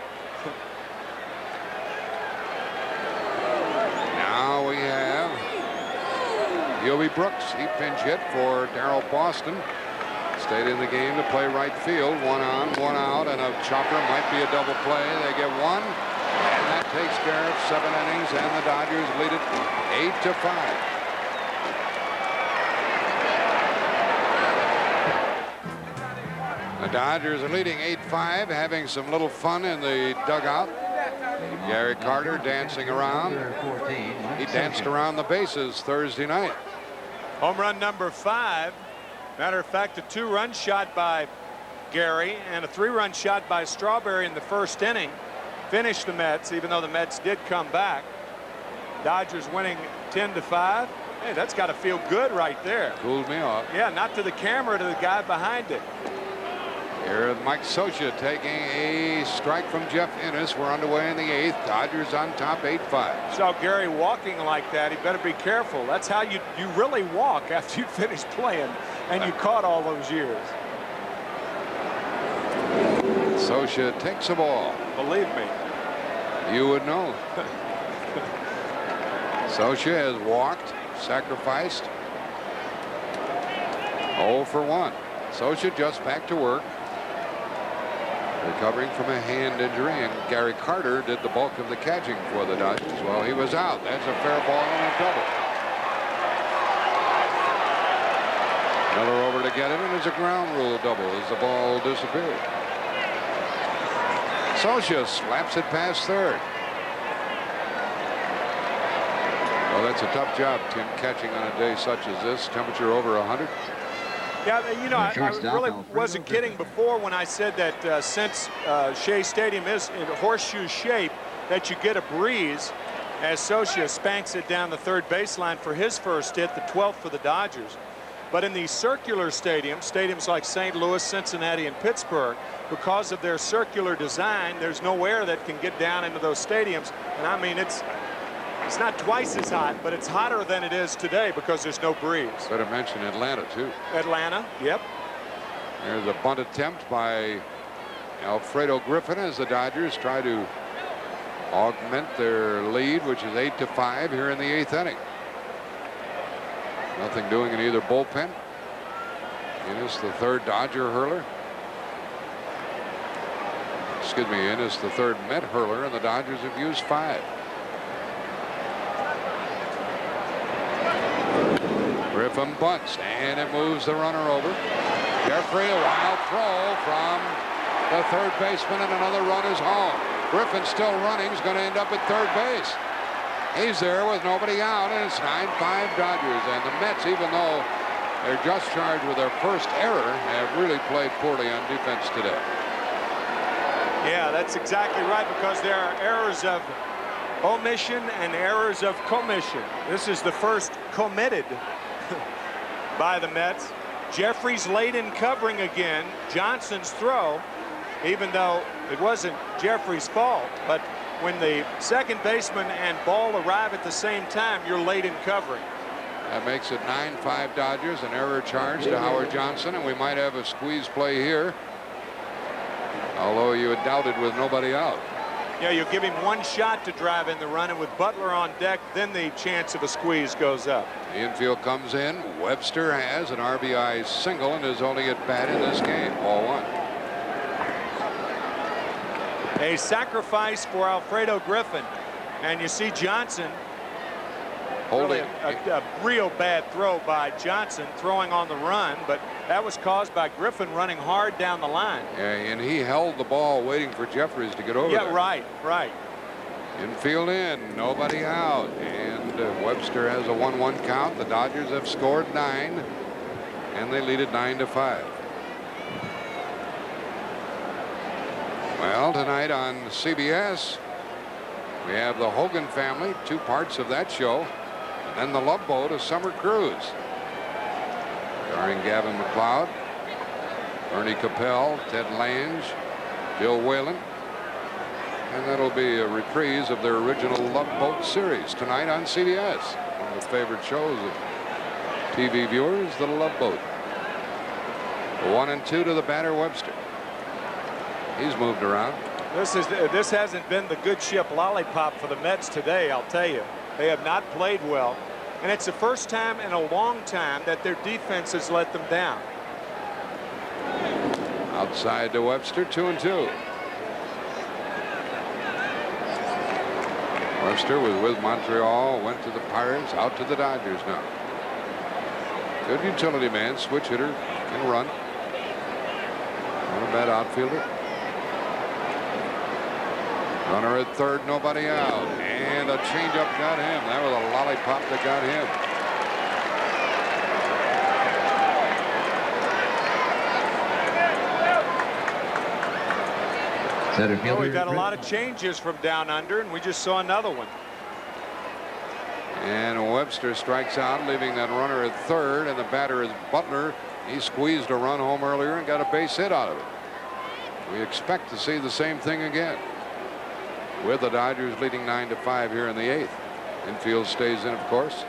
Now we have Hubie Brooks. He pinch hit for Darrell Boston. Stayed in the game to play right field. 1 on, 1 out, and a chopper might be a double play. They get 1, and that takes care of 7 innings, and the Dodgers lead it 8-5. The Dodgers are leading 8-5, having some little fun in the dugout. Gary Carter dancing around. He danced around the bases Thursday night. Home run number 5. Matter of fact, a 2-run shot by Gary and a 3-run shot by Strawberry in the first inning finished the Mets, even though the Mets did come back. Dodgers winning 10-5. Hey, that's got to feel good right there. Cooled me off. Yeah, not to the camera, to the guy behind it. Here, Mike Scioscia taking a strike from Jeff Innes. We're underway in the 8th. Dodgers on top 8-5. Saw Gary walking like that. He better be careful. That's how you really walk after you finish playing and you caught all those years. Scioscia takes a ball. Believe me. You would know. Scioscia has walked, sacrificed. 0 for 1. Scioscia just back to work. Recovering from a hand injury, and Gary Carter did the bulk of the catching for the Dodgers. Well, he was out. That's a fair ball and a double. Miller over to get it, and it's a ground rule double as the ball disappeared. Scioscia slaps it past 3rd. Well, that's a tough job, Tim, catching on a day such as this. Temperature over 100. Yeah, you know, I really wasn't kidding before when I said that since Shea Stadium is in horseshoe shape, that you get a breeze as Scioscia spanks it down the 3rd baseline for his first hit, the 12th for the Dodgers. But in these circular stadiums like St. Louis, Cincinnati, and Pittsburgh, because of their circular design, there's no air that can get down into those stadiums. And I mean, it's not twice as hot, but it's hotter than it is today because there's no breeze. Better mention Atlanta, too. Atlanta, yep. There's a bunt attempt by Alfredo Griffin as the Dodgers try to augment their lead, which is 8-5 here in the 8th inning. Nothing doing in either bullpen. Innes, the 3rd Dodger hurler. Excuse me, Innes, the 3rd Met hurler, and the Dodgers have used 5. Griffin bunts, and it moves the runner over. Jeffrey, a wild throw from the 3rd baseman, and another run is home. Griffin still running. He's going to end up at 3rd base. He's there with nobody out, and it's 9-5 Dodgers. And the Mets, even though they're just charged with their first error, have really played poorly on defense today. Yeah, that's exactly right, because there are errors of omission and errors of commission. This is the first committed by the Mets. Jeffrey's late in covering again. Johnson's throw, even though it wasn't Jeffrey's fault, but when the 2nd baseman and ball arrive at the same time, you're late in covering. That makes it 9-5 Dodgers, an error charge to Howard Johnson, and we might have a squeeze play here, although you had doubted with nobody out. Yeah, you give him 1 shot to drive in the run, and with Butler on deck, then the chance of a squeeze goes up. The infield comes in. Webster has an RBI single and is only at bat in this game. Ball 1. A sacrifice for Alfredo Griffin, and you see Johnson Really holding. a real bad throw by Johnson, throwing on the run, but that was caused by Griffin running hard down the line. Yeah, and he held the ball waiting for Jeffries to get over there. Yeah, right. Infield in, nobody out, and Webster has a 1-1 count. The Dodgers have scored 9, and they lead it 9-5. Well, tonight on CBS, we have the Hogan family, 2 parts of that show, and then the Love Boat, a summer cruise, starring Gavin McLeod, Ernie Capel, Ted Lange, Bill Whalen. And that'll be a reprise of their original Love Boat series tonight on CBS. One of the favorite shows of TV viewers, the Love Boat. 1-2 to the batter, Webster. He's moved around. This hasn't been the good ship lollipop for the Mets today, I'll tell you. They have not played well. And it's the first time in a long time that their defense has let them down. Outside to Webster, 2-2. Webster was with Montreal, went to the Pirates, out to the Dodgers now. Good utility man, switch hitter, can run. Not a bad outfielder. Runner at third, nobody out. And a changeup got him. That was a lollipop that got him. Center fielder. We've got a lot of changes from down under, and we just saw another one. And Webster strikes out, leaving that runner at third, and the batter is Butler. He squeezed a run home earlier and got a base hit out of it. We expect to see the same thing again, with the Dodgers leading 9-5 here in the 8th. Infield stays in, of course.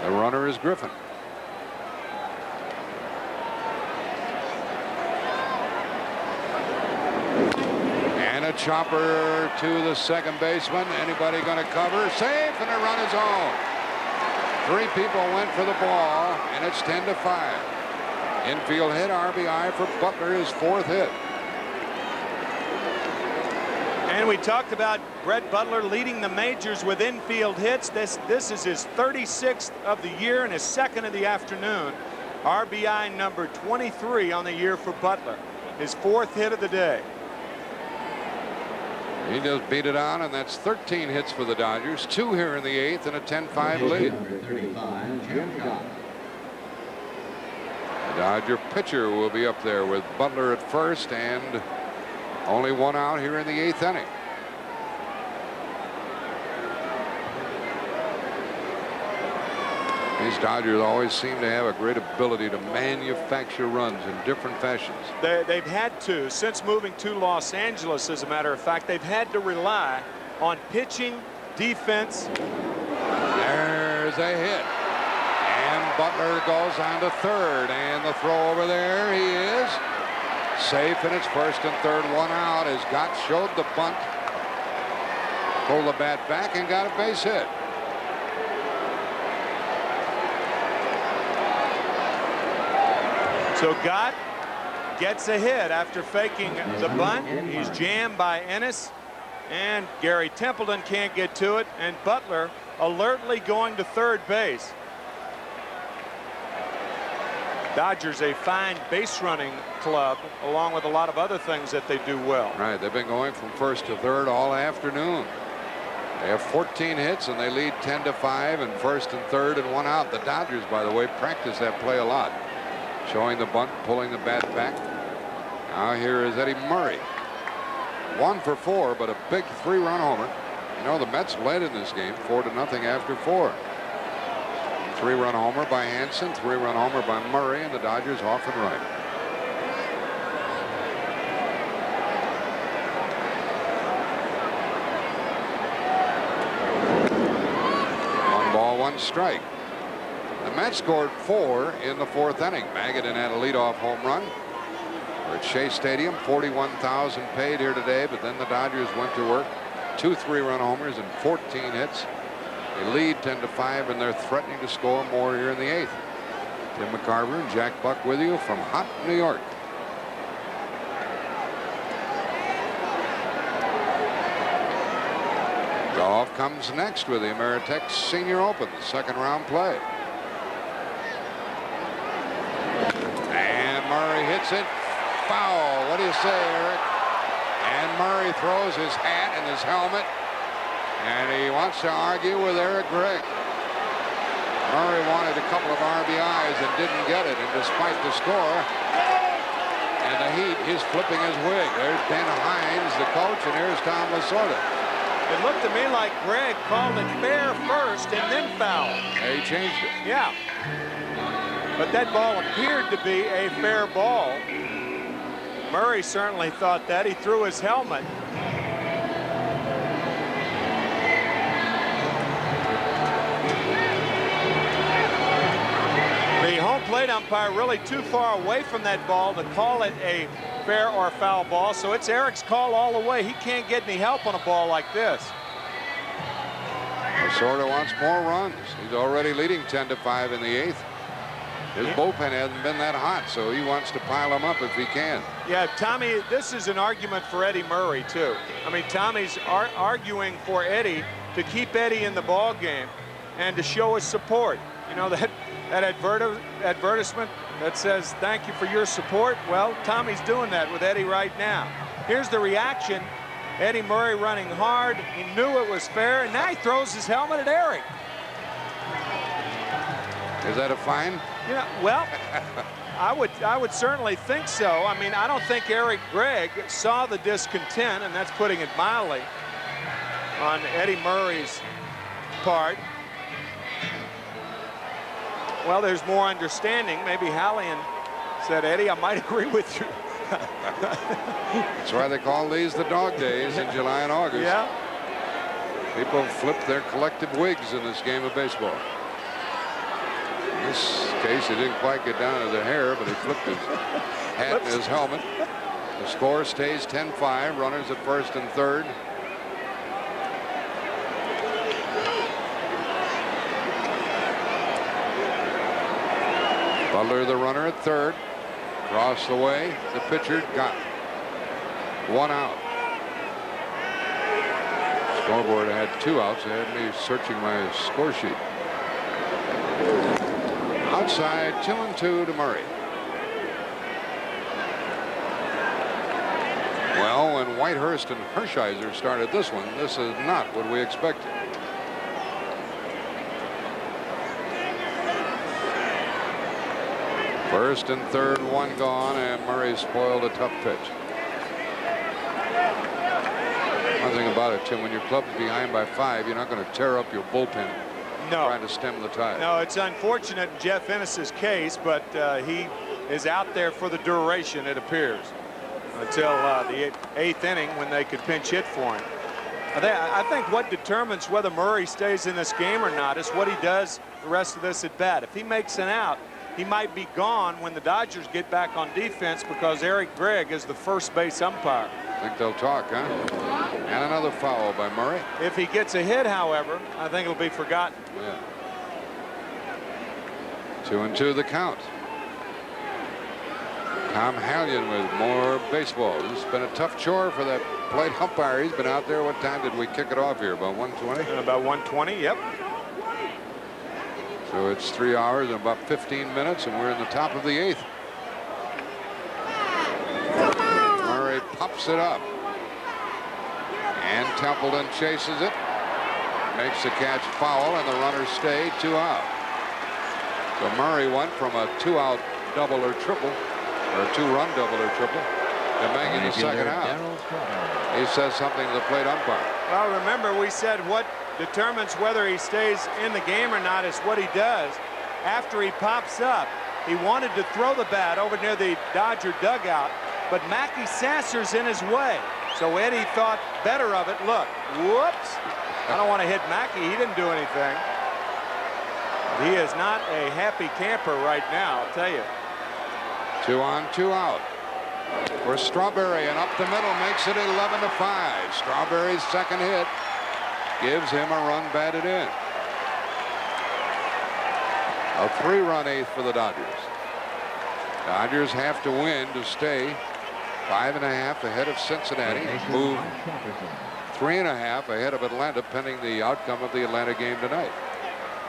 The runner is Griffin. And a chopper to the second baseman. Anybody going to cover? Safe, and the run is home. 3 people went for the ball, and it's 10-5. Infield hit, RBI for Butler, his 4th hit. And we talked about Brett Butler leading the majors with infield hits. This is his 36th of the year and his 2nd of the afternoon. RBI number 23 on the year for Butler. His 4th hit of the day. He just beat it on, and that's 13 hits for the Dodgers. 2 here in the 8th and a 10-5 lead. Number 35, Jim Scott. The Dodger pitcher will be up there with Butler at first, and only 1 out here in the 8th inning. These Dodgers always seem to have a great ability to manufacture runs in different fashions. They've had to, since moving to Los Angeles, as a matter of fact, they've had to rely on pitching, defense. There's a hit. And Butler goes on to third, and the throw over there, he is safe, and it's first and third, 1 out, as Gott showed the bunt, pulled the bat back, and got a base hit. So Gott gets a hit after faking the bunt. He's jammed by Ennis, and Gary Templeton can't get to it, and Butler alertly going to third base. Dodgers a fine base running club, along with a lot of other things that they do well. Right, they've been going from first to third all afternoon. They have 14 hits, and they lead 10-5 in first and third and 1 out. The Dodgers, by the way, practice that play a lot. Showing the bunt, pulling the bat back. Now here is Eddie Murray. 1 for 4, but a big 3-run homer. You know, the Mets led in this game 4-0 after 4. 3-run homer by Hansen, 3-run homer by Murray, and the Dodgers off and running. One ball, 1 strike. The Mets scored 4 in the 4th inning. Magadan had a leadoff home run. We're at Shea Stadium, 41,000 paid here today, but then the Dodgers went to work. 2 3-run homers and 14 hits. They lead 10-5, and they're threatening to score more here in the 8th. Tim McCarver and Jack Buck with you from hot New York. Goff comes next with the Ameritech Senior Open, the second round play. And Murray hits it. Foul. What do you say, Eric? And Murray throws his hat and his helmet, and he wants to argue with Eric Gregg. Murray wanted a couple of RBIs and didn't get it, and despite the score and the heat, he's flipping his wig. There's Ben Hines, the coach, and here's Tom Lasorda. It looked to me like Gregg called it fair first and then foul. He changed it. Yeah. But that ball appeared to be a fair ball. Murray certainly thought that. He threw his helmet. The home plate umpire really too far away from that ball to call it a fair or foul ball, so it's Eric's call all the way. He can't get any help on a ball like this. Lasorda wants more runs. He's already leading 10-5 in the 8th. His bullpen hasn't been that hot, so he wants to pile them up if he can. Yeah, Tommy, this is an argument for Eddie Murray, too. I mean, Tommy's arguing for Eddie to keep Eddie in the ball game and to show his support. You know, that advertisement that says, thank you for your support. Well, Tommy's doing that with Eddie right now. Here's the reaction. Eddie Murray running hard. He knew it was fair, and now he throws his helmet at Eric. Is that a fine? Yeah, well, I would certainly think so. I mean, I don't think Eric Gregg saw the discontent, and that's putting it mildly, on Eddie Murray's part. Well, there's more understanding. Maybe Hallian said, Eddie, I might agree with you. That's why they call these the dog days in July and August. Yeah. People flip their collective wigs in this game of baseball. In this case, he didn't quite get down to the hair, but he flipped his hat and his helmet. The score stays 10-5. Runners at first and third. Butler, the runner at third. Across the way, the pitcher got one out. Scoreboard had 2 outs. They had me searching my score sheet. Outside, 2-2 to Murray. Well, when Whitehurst and Hershiser started this one, this is not what we expected. First and third, one gone, and Murray spoiled a tough pitch. One thing about it, Tim, when your club's behind by 5, you're not going to tear up your bullpen trying to stem the tide. No, it's unfortunate in Jeff Ennis's case, but he is out there for the duration, it appears, until the 8th inning when they could pinch hit for him. I think what determines whether Murray stays in this game or not is what he does the rest of this at bat. If he makes an out, he might be gone when the Dodgers get back on defense because Eric Gregg is the first base umpire. I think they'll talk, huh? And another foul by Murray. If he gets a hit, however, I think it'll be forgotten. Yeah. 2-2 the count. Tom Hallion with more baseball. This has been a tough chore for that plate umpire. He's been out there. What time did we kick it off here? About 1:20? About 1:20, yep. So it's 3 hours and about 15 minutes, and we're in the top of the 8th. Murray pops it up. And Templeton chases it. Makes the catch foul, and the runners stay 2 out. So Murray went from a 2-out double or triple, or a 2-run double or triple, to making the second out. He says something to the plate umpire. Well, remember, we said what determines whether he stays in the game or not is what he does. After he pops up, he wanted to throw the bat over near the Dodger dugout, but Mackey Sasser's in his way. So Eddie thought better of it. Look, whoops. I don't want to hit Mackey. He didn't do anything. He is not a happy camper right now, I'll tell you. 2 on, 2 out. For Strawberry, and up the middle makes it 11-5. Strawberry's second hit gives him a run batted in. A 3-run 8th for the Dodgers. Dodgers have to win to stay 5.5 ahead of Cincinnati. Move 3.5 ahead of Atlanta pending the outcome of the Atlanta game tonight.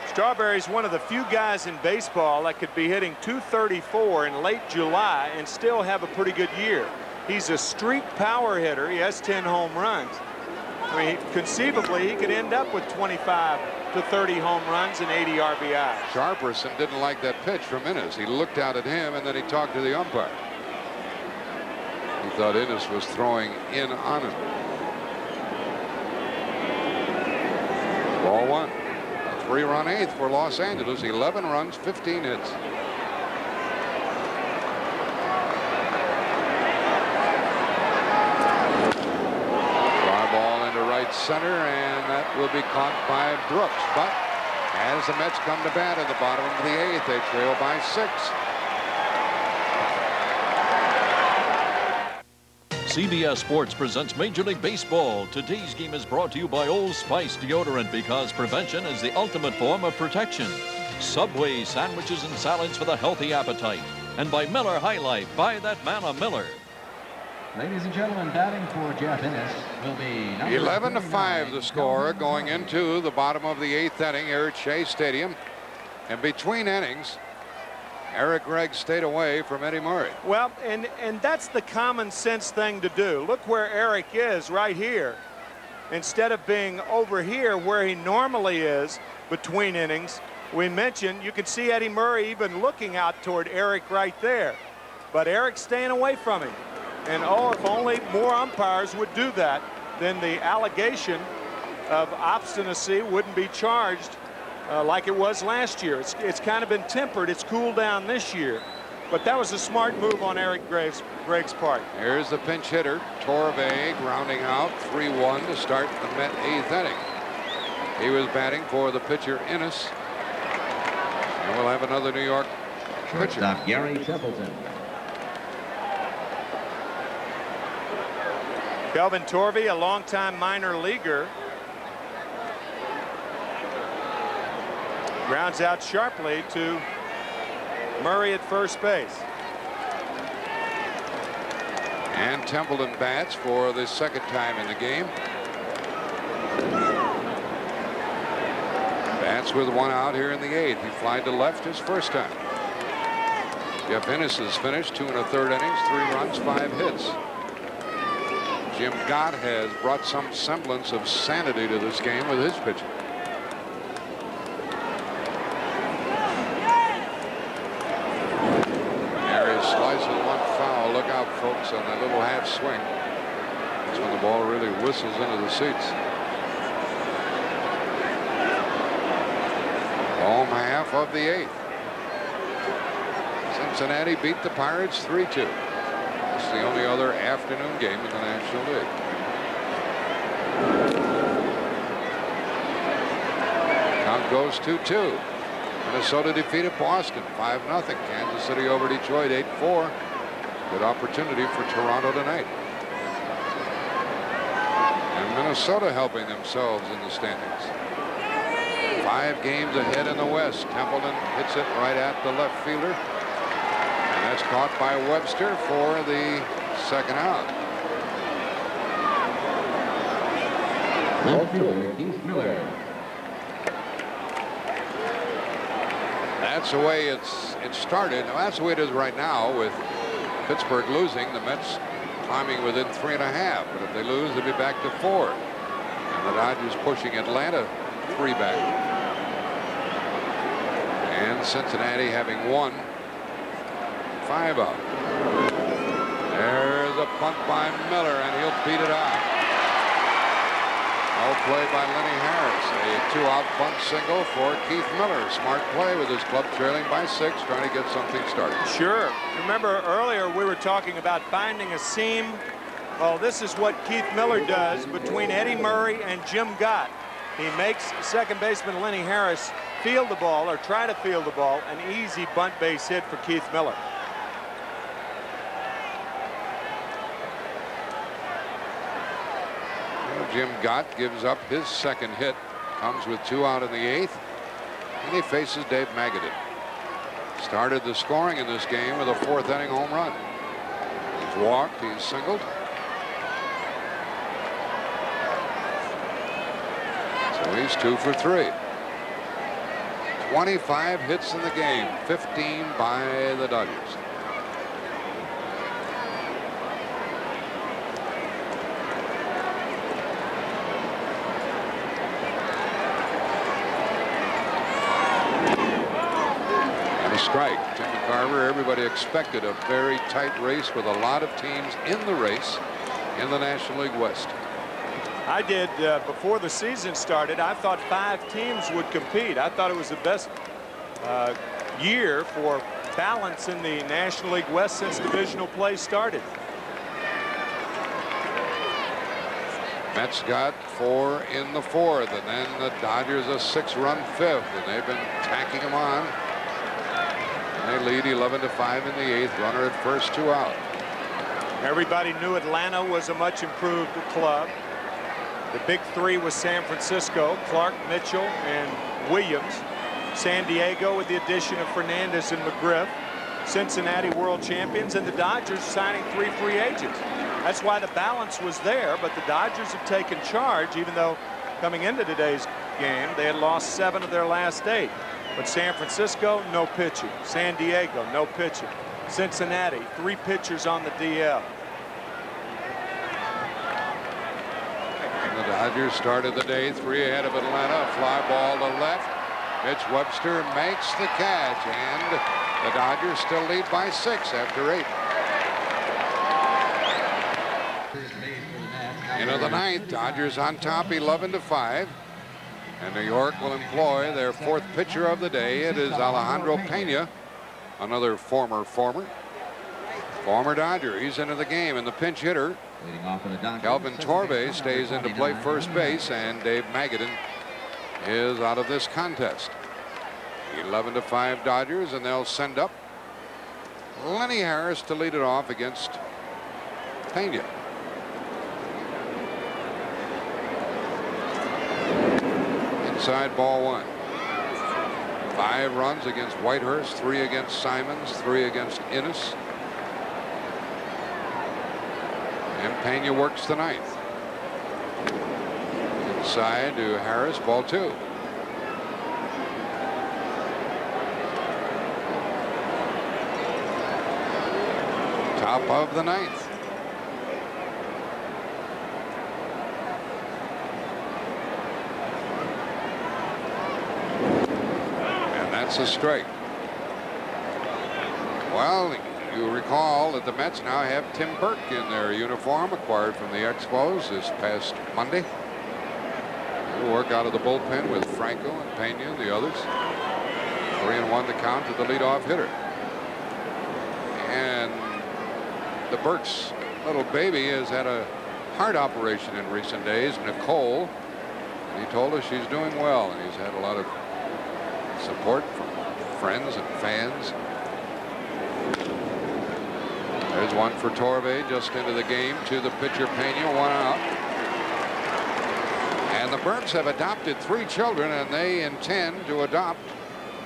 Strawberry's one of the few guys in baseball that could be hitting .234 in late July and still have a pretty good year. He's a streak power hitter. He has 10 home runs. I mean, conceivably, he could end up with 25 to 30 home runs and 80 RBIs. Sharperson didn't like that pitch from Innes. He looked out at him and then he talked to the umpire. He thought Innes was throwing in on him. Ball one. A 3-run eighth for Los Angeles. 11 runs, 15 hits. Right center, and that will be caught by Brooks. But as the Mets come to bat in the bottom of the 8th, they trail by 6. CBS Sports presents Major League Baseball. Today's game is brought to you by Old Spice deodorant, because prevention is the ultimate form of protection. Subway sandwiches and salads for the healthy appetite. And by Miller High Life. Buy that man a Miller. Ladies and gentlemen, batting for Jeff Innes will be 11-5 the score going into the bottom of the 8th inning here at Shea Stadium. And between innings, Eric Gregg stayed away from Eddie Murray. Well, and that's the common sense thing to do. Look where Eric is right here. Instead of being over here where he normally is between innings, we mentioned you can see Eddie Murray even looking out toward Eric right there. But Eric's staying away from him. And oh, if only more umpires would do that, then the allegation of obstinacy wouldn't be charged like it was last year. It's kind of been tempered. It's cooled down this year. But that was a smart move on Eric Gregg's part. Here's the pinch hitter, Torve, grounding out 3-1 to start the Met 8th inning. He was batting for the pitcher Innes. And we'll have another New York pitcher. Shortstop Gary Templeton. Kelvin Torve, a longtime minor leaguer, grounds out sharply to Murray at first base. And Templeton bats for the second time in the game. Bats with one out here in the 8th. He flied to left his first time. Jeff Innes has finished 2 1/3 innings, 3 runs, 5 hits. Jim Gott has brought some semblance of sanity to this game with his pitching. Arias slices one foul. Look out, folks, on that little half swing. That's when the ball really whistles into the seats. Home half of the 8th. Cincinnati beat the Pirates 3-2. It's the only other afternoon game in the National League. Count goes 2-2. Minnesota defeated Boston 5-0. Kansas City over Detroit 8-4. Good opportunity for Toronto tonight. And Minnesota helping themselves in the standings. 5 games ahead in the West. Templeton hits it right at the left fielder. And that's caught by Webster for the second out. Left fielder Keith Miller. That's the way it started. Now, that's the way it is right now with Pittsburgh losing. The Mets climbing within 3.5. But if they lose, they'll be back to 4. And the Dodgers pushing Atlanta 3 back. And Cincinnati having won 5 out. There's a punt by Miller, and he'll beat it out. No play by Lenny Harris. A 2-out bunt single for Keith Miller. Smart play with his club trailing by 6, trying to get something started. Sure. Remember earlier we were talking about finding a seam. Well, this is what Keith Miller does between Eddie Murray and Jim Gott. He makes second baseman Lenny Harris field the ball, or try to field the ball. An easy bunt base hit for Keith Miller. Jim Gott gives up his second hit. Comes with 2 out in the 8th. And he faces Dave Magadan. Started the scoring in this game with a 4th inning home run. He's walked. He's singled. He's 2 for 3. 25 hits in the game, 15 by the Dodgers. And a strike. Tim Carver, everybody expected a very tight race with a lot of teams in the race in the National League West. I did before the season started. I thought 5 teams would compete. I thought it was the best year for balance in the National League West since divisional play started. Mets got 4 in the 4th, and then the Dodgers a 6-run 5th, and they've been tacking them on. And they lead 11-5 in the 8th. Runner at first, 2 out. Everybody knew Atlanta was a much improved club. The big 3 was San Francisco, Clark, Mitchell, and Williams. San Diego with the addition of Fernandez and McGriff. Cincinnati world champions, and the Dodgers signing 3 free agents. That's why the balance was there, but the Dodgers have taken charge, even though coming into today's game, they had lost 7 of their last 8. But San Francisco, no pitching. San Diego, no pitching. Cincinnati, 3 pitchers on the DL. The Dodgers started the day 3 ahead of Atlanta. A fly ball to left. Mitch Webster makes the catch, and the Dodgers still lead by 6 after 8. Into the 9th, Dodgers on top 11-5. And New York will employ their 4th pitcher of the day. It is Alejandro Pena, another former Dodger. He's into the game, and the pinch hitter Kelvin Torbe stays in to play first base, and Dave Magadan is out of this contest. 11-5 Dodgers, and they'll send up Lenny Harris to lead it off against Pena. Inside, ball 1. 5 runs against Whitehurst, 3 against Simons, 3 against Innes. And Pena works the 9th. Inside to Harris, ball 2. Top of the 9th. And that's a strike. Well, you recall that the Mets now have Tim Burke in their uniform, acquired from the Expos this past Monday. He'll work out of the bullpen with Franco and Pena and the others. 3-1 the count to the leadoff hitter. And the Burke's little baby has had a heart operation in recent days, Nicole. And he told us she's doing well, and he's had a lot of support from friends and fans. There's one for Torbe, just into the game to the pitcher Pena, 1 out. And the Burks have adopted 3 children, and they intend to adopt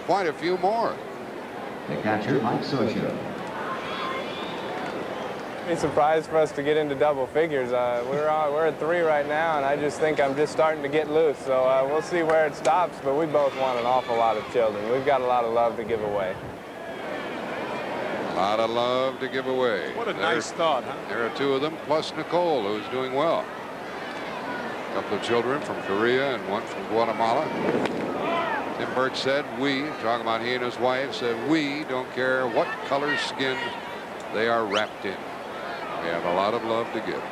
quite a few more. The catcher, Mike Scioscia. It's a surprise for us to get into double figures. We're at 3 right now, and I just think I'm just starting to get loose. So we'll see where it stops, but we both want an awful lot of children. We've got a lot of love to give away. A lot of love to give away. What a nice thought, huh? There are 2 of them, plus Nicole, who's doing well. A couple of children from Korea and 1 from Guatemala. Tim Burke said, we, talking about he and his wife, said, we don't care what color skin they are wrapped in. We have a lot of love to give.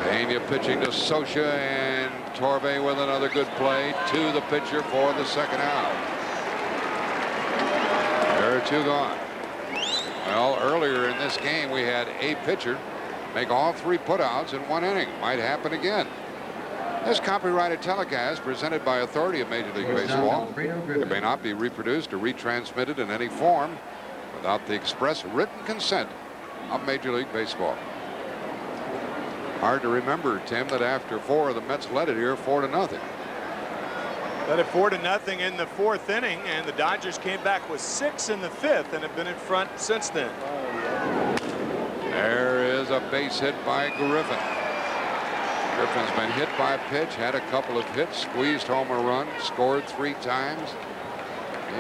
Pena pitching to Scioscia, and Torbe with another good play to the pitcher for the 2nd out. There are 2 gone. Well, earlier in this game, we had a pitcher make all 3 putouts in 1 inning. Might happen again. This copyrighted telecast, presented by authority of Major League Baseball, it may not be reproduced or retransmitted in any form without the express written consent of Major League Baseball. Hard to remember, Tim, that after 4, the Mets led it here 4-0. Led it 4-0 in the 4th inning, and the Dodgers came back with 6 in the 5th and have been in front since then. There is a base hit by Griffin. Griffin's been hit by a pitch, had a couple of hits, squeezed home a run, scored 3 times.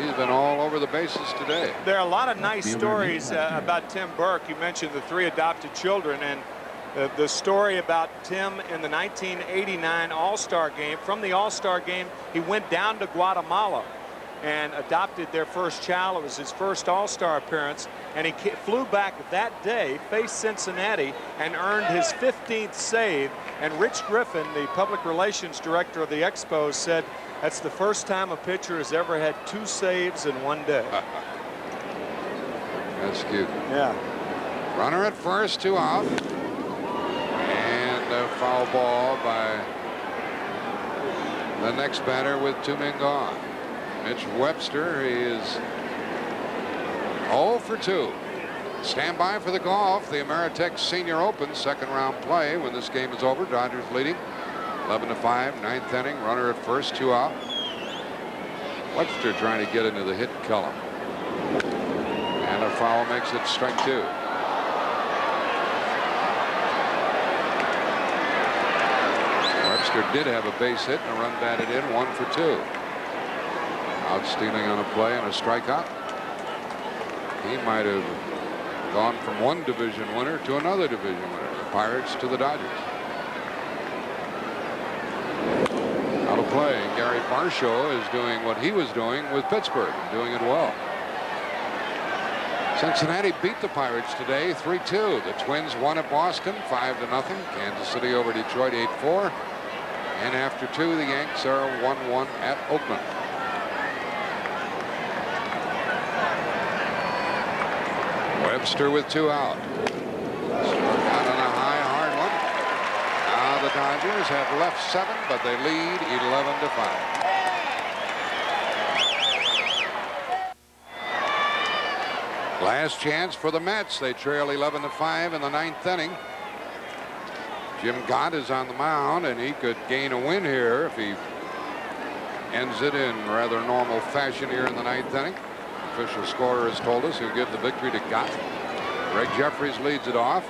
He's been all over the bases today. There are a lot of nice stories about Tim Burke. You mentioned the 3 adopted children, and the story about Tim in the 1989 All-Star game. From the All-Star game, he went down to Guatemala and adopted their first child. It was his first All-Star appearance, and he flew back that day, faced Cincinnati, and earned his 15th save. And Rich Griffin, the public relations director of the Expos, said that's the first time a pitcher has ever had 2 saves in one day. That's cute. Yeah. Runner at first, 2 out. And a foul ball by the next batter with 2 men gone. Mitch Webster is 0 for 2. Stand by for the golf. The Ameritech Senior Open second round play when this game is over. Dodgers leading 11-5, 9th inning. Runner at first, 2 out. Webster trying to get into the hit column. And a foul makes it strike 2. Webster did have a base hit and a run batted in, 1 for 2. Out stealing on a play and a strikeout. He might have gone from one division winner to another division winner. The Pirates to the Dodgers. Out of play. Gary Varsho is doing what he was doing with Pittsburgh, doing it well. Cincinnati beat the Pirates today 3-2. The Twins won at Boston 5-0. Kansas City over Detroit 8-4. And after 2, the Yanks are 1-1 at Oakland. Webster with 2 out. Struck out on a high, hard one. Now the Dodgers have left 7, but they lead 11-5. Last chance for the Mets. They trail 11-5 in the 9th inning. Jim Gott is on the mound, and he could gain a win here if he ends it in rather normal fashion here in the 9th inning. Official scorer has told us he'll give the victory to Gott. Greg Jeffries leads it off.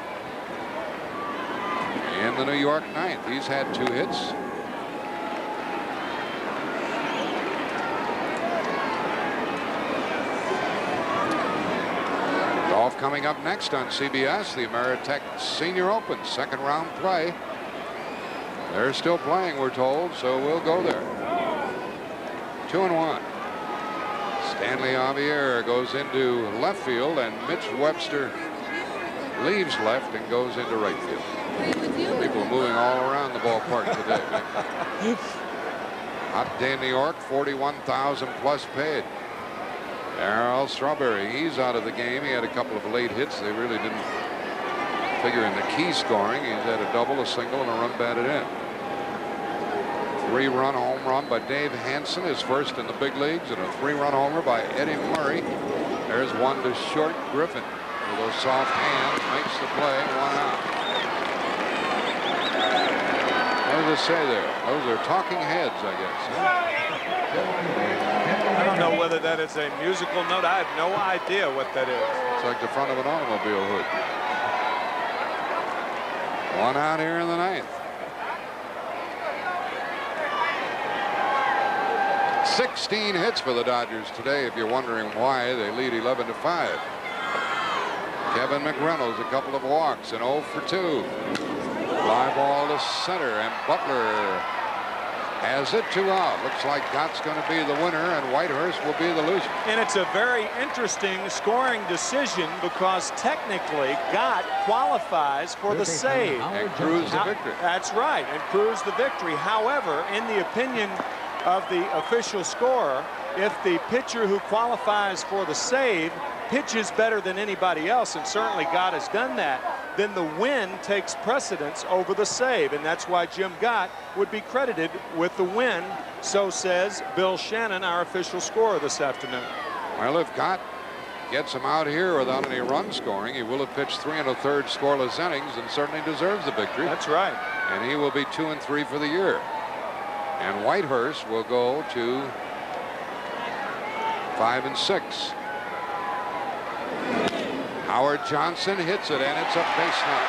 In the New York 9th, he's had 2 hits. Golf coming up next on CBS, the Ameritech Senior Open second round play. They're still playing, we're told, so we'll go there. 2-1. Stanley Javier goes into left field, and Mitch Webster leaves left and goes into right field. People moving all around the ballpark today. Hot day in New York, 41,000 plus paid. Darryl Strawberry, he's out of the game. He had a couple of late hits. They really didn't figure in the key scoring. He's had a double, a single, and a run batted in. 3-run home run by Dave Hansen, his first in the big leagues, and a 3-run homer by Eddie Murray. There's one to short. Griffin with those soft hands makes the play, 1 out. What does it say there? Those are talking heads, I guess. I don't know whether that is a musical note. I have no idea what that is. It's like the front of an automobile hood. 1 out here in the 9th. 16 hits for the Dodgers today, if you're wondering why they lead 11-5. Kevin McReynolds, a couple of walks, and 0 for 2. Fly ball to center, and Butler has it, 2 out. Looks like Gott's going to be the winner, and Whitehurst will be the loser. And it's a very interesting scoring decision because technically Gott qualifies for the save. And Cruz the victory. That's right, and Cruz the victory. However, in the opinion of the official scorer, if the pitcher who qualifies for the save pitches better than anybody else, and certainly Gott has done that, then the win takes precedence over the save, and that's why Jim Gott would be credited with the win. So says Bill Shannon, our official scorer this afternoon. Well, if Gott gets him out here without any run scoring, he will have pitched 3 1/3 scoreless innings and certainly deserves the victory. That's right. And he will be 2-3 for the year. And Whitehurst will go to 5-6. Howard Johnson hits it, and it's a base knock.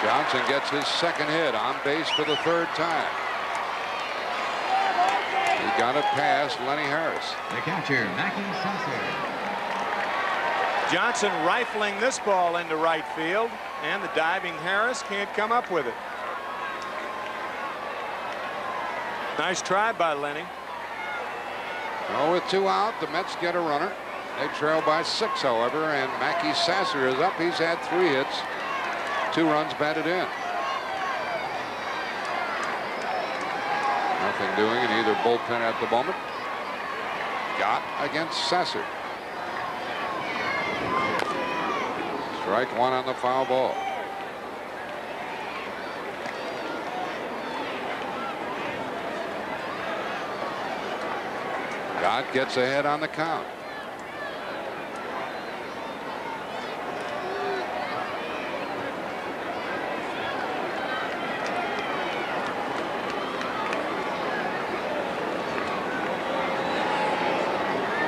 Johnson gets his second hit on base for the third time. He got it past Lenny Harris. The catcher, Mackey Sasser. Johnson rifling this ball into right field, and the diving Harris can't come up with it. Nice try by Lenny. Well, with 2 out, the Mets get a runner. They trail by 6, however, and Mackey Sasser is up. He's had 3 hits, 2 runs batted in. Nothing doing in either bullpen at the moment. Gott against Sasser. Strike 1 on the foul ball. Gott gets ahead on the count.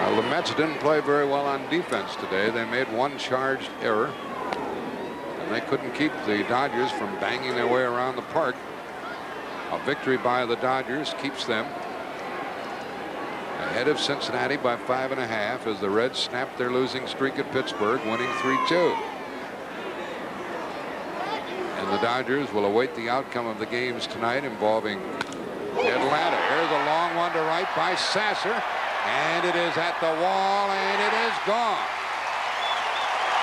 Well, the Mets didn't play very well on defense today. They made 1 charged error. And they couldn't keep the Dodgers from banging their way around the park. A victory by the Dodgers keeps them ahead of Cincinnati by 5.5 as the Reds snap their losing streak at Pittsburgh, winning 3-2. And the Dodgers will await the outcome of the games tonight involving Atlanta. Here's a long one to right by Sasser, and it is at the wall, and it is gone.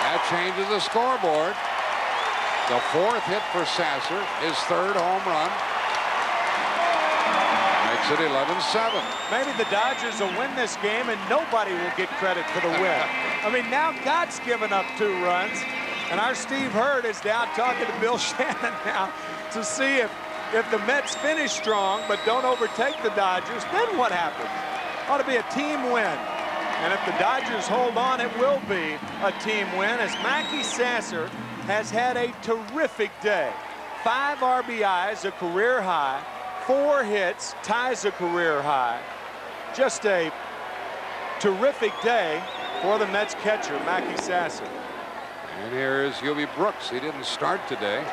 That changes the scoreboard. The 4th hit for Sasser, his 3rd home run. Makes it 11-7. Maybe the Dodgers will win this game and nobody will get credit for the win. I mean, now Gott's given up 2 runs, and our Steve Hurd is down talking to Bill Shannon now to see if the Mets finish strong but don't overtake the Dodgers, then what happens? Ought to be a team win. And if the Dodgers hold on, it will be a team win, as Mackey Sasser has had a terrific day. 5 RBIs, a career high. 4 hits, ties a career high. Just a terrific day for the Mets catcher, Mackey Sasser. And here is Hubie Brooks. He didn't start today.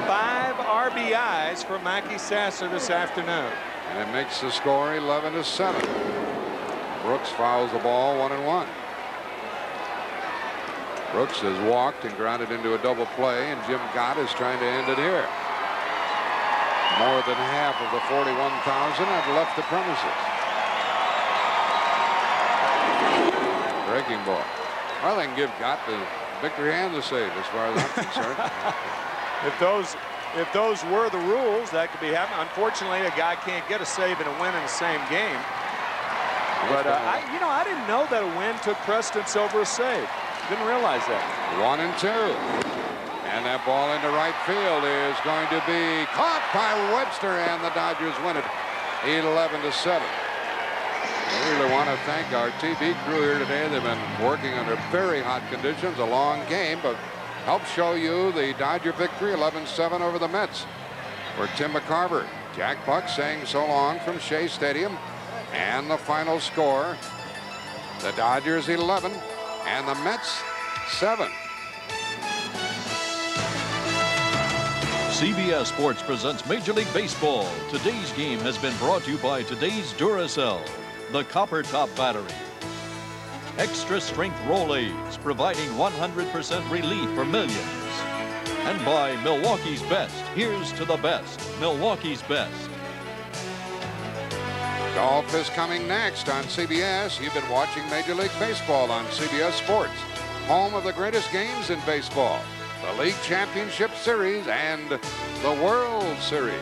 5 RBIs for Mackey Sasser this afternoon. And it makes the score 11-7. Brooks fouls the ball 1-1. Brooks has walked and grounded into a double play, and Jim Gott is trying to end it here. More than half of the 41,000 have left the premises. Breaking ball. Well, they can give Gott the victory and the save as far as I'm concerned. If those were the rules, that could be happening. Unfortunately, a guy can't get a save and a win in the same game. But I didn't know that a win took precedence over a save. Didn't realize that. 1-2. And that ball into right field is going to be caught by Webster, and the Dodgers win it 11-7. I really want to thank our TV crew here today. They've been working under very hot conditions, a long game, but help show you the Dodger victory 11-7 over the Mets. For Tim McCarver, Jack Buck saying so long from Shea Stadium, and the final score, the Dodgers 11 and the Mets 7. CBS Sports presents Major League Baseball. Today's game has been brought to you by today's Duracell, the Copper Top Battery. Extra strength Rolaids, providing 100% relief for millions. And by Milwaukee's Best. Here's to the best. Milwaukee's Best. Golf is coming next on CBS. You've been watching Major League Baseball on CBS Sports, home of the greatest games in baseball, the League Championship Series and the World Series.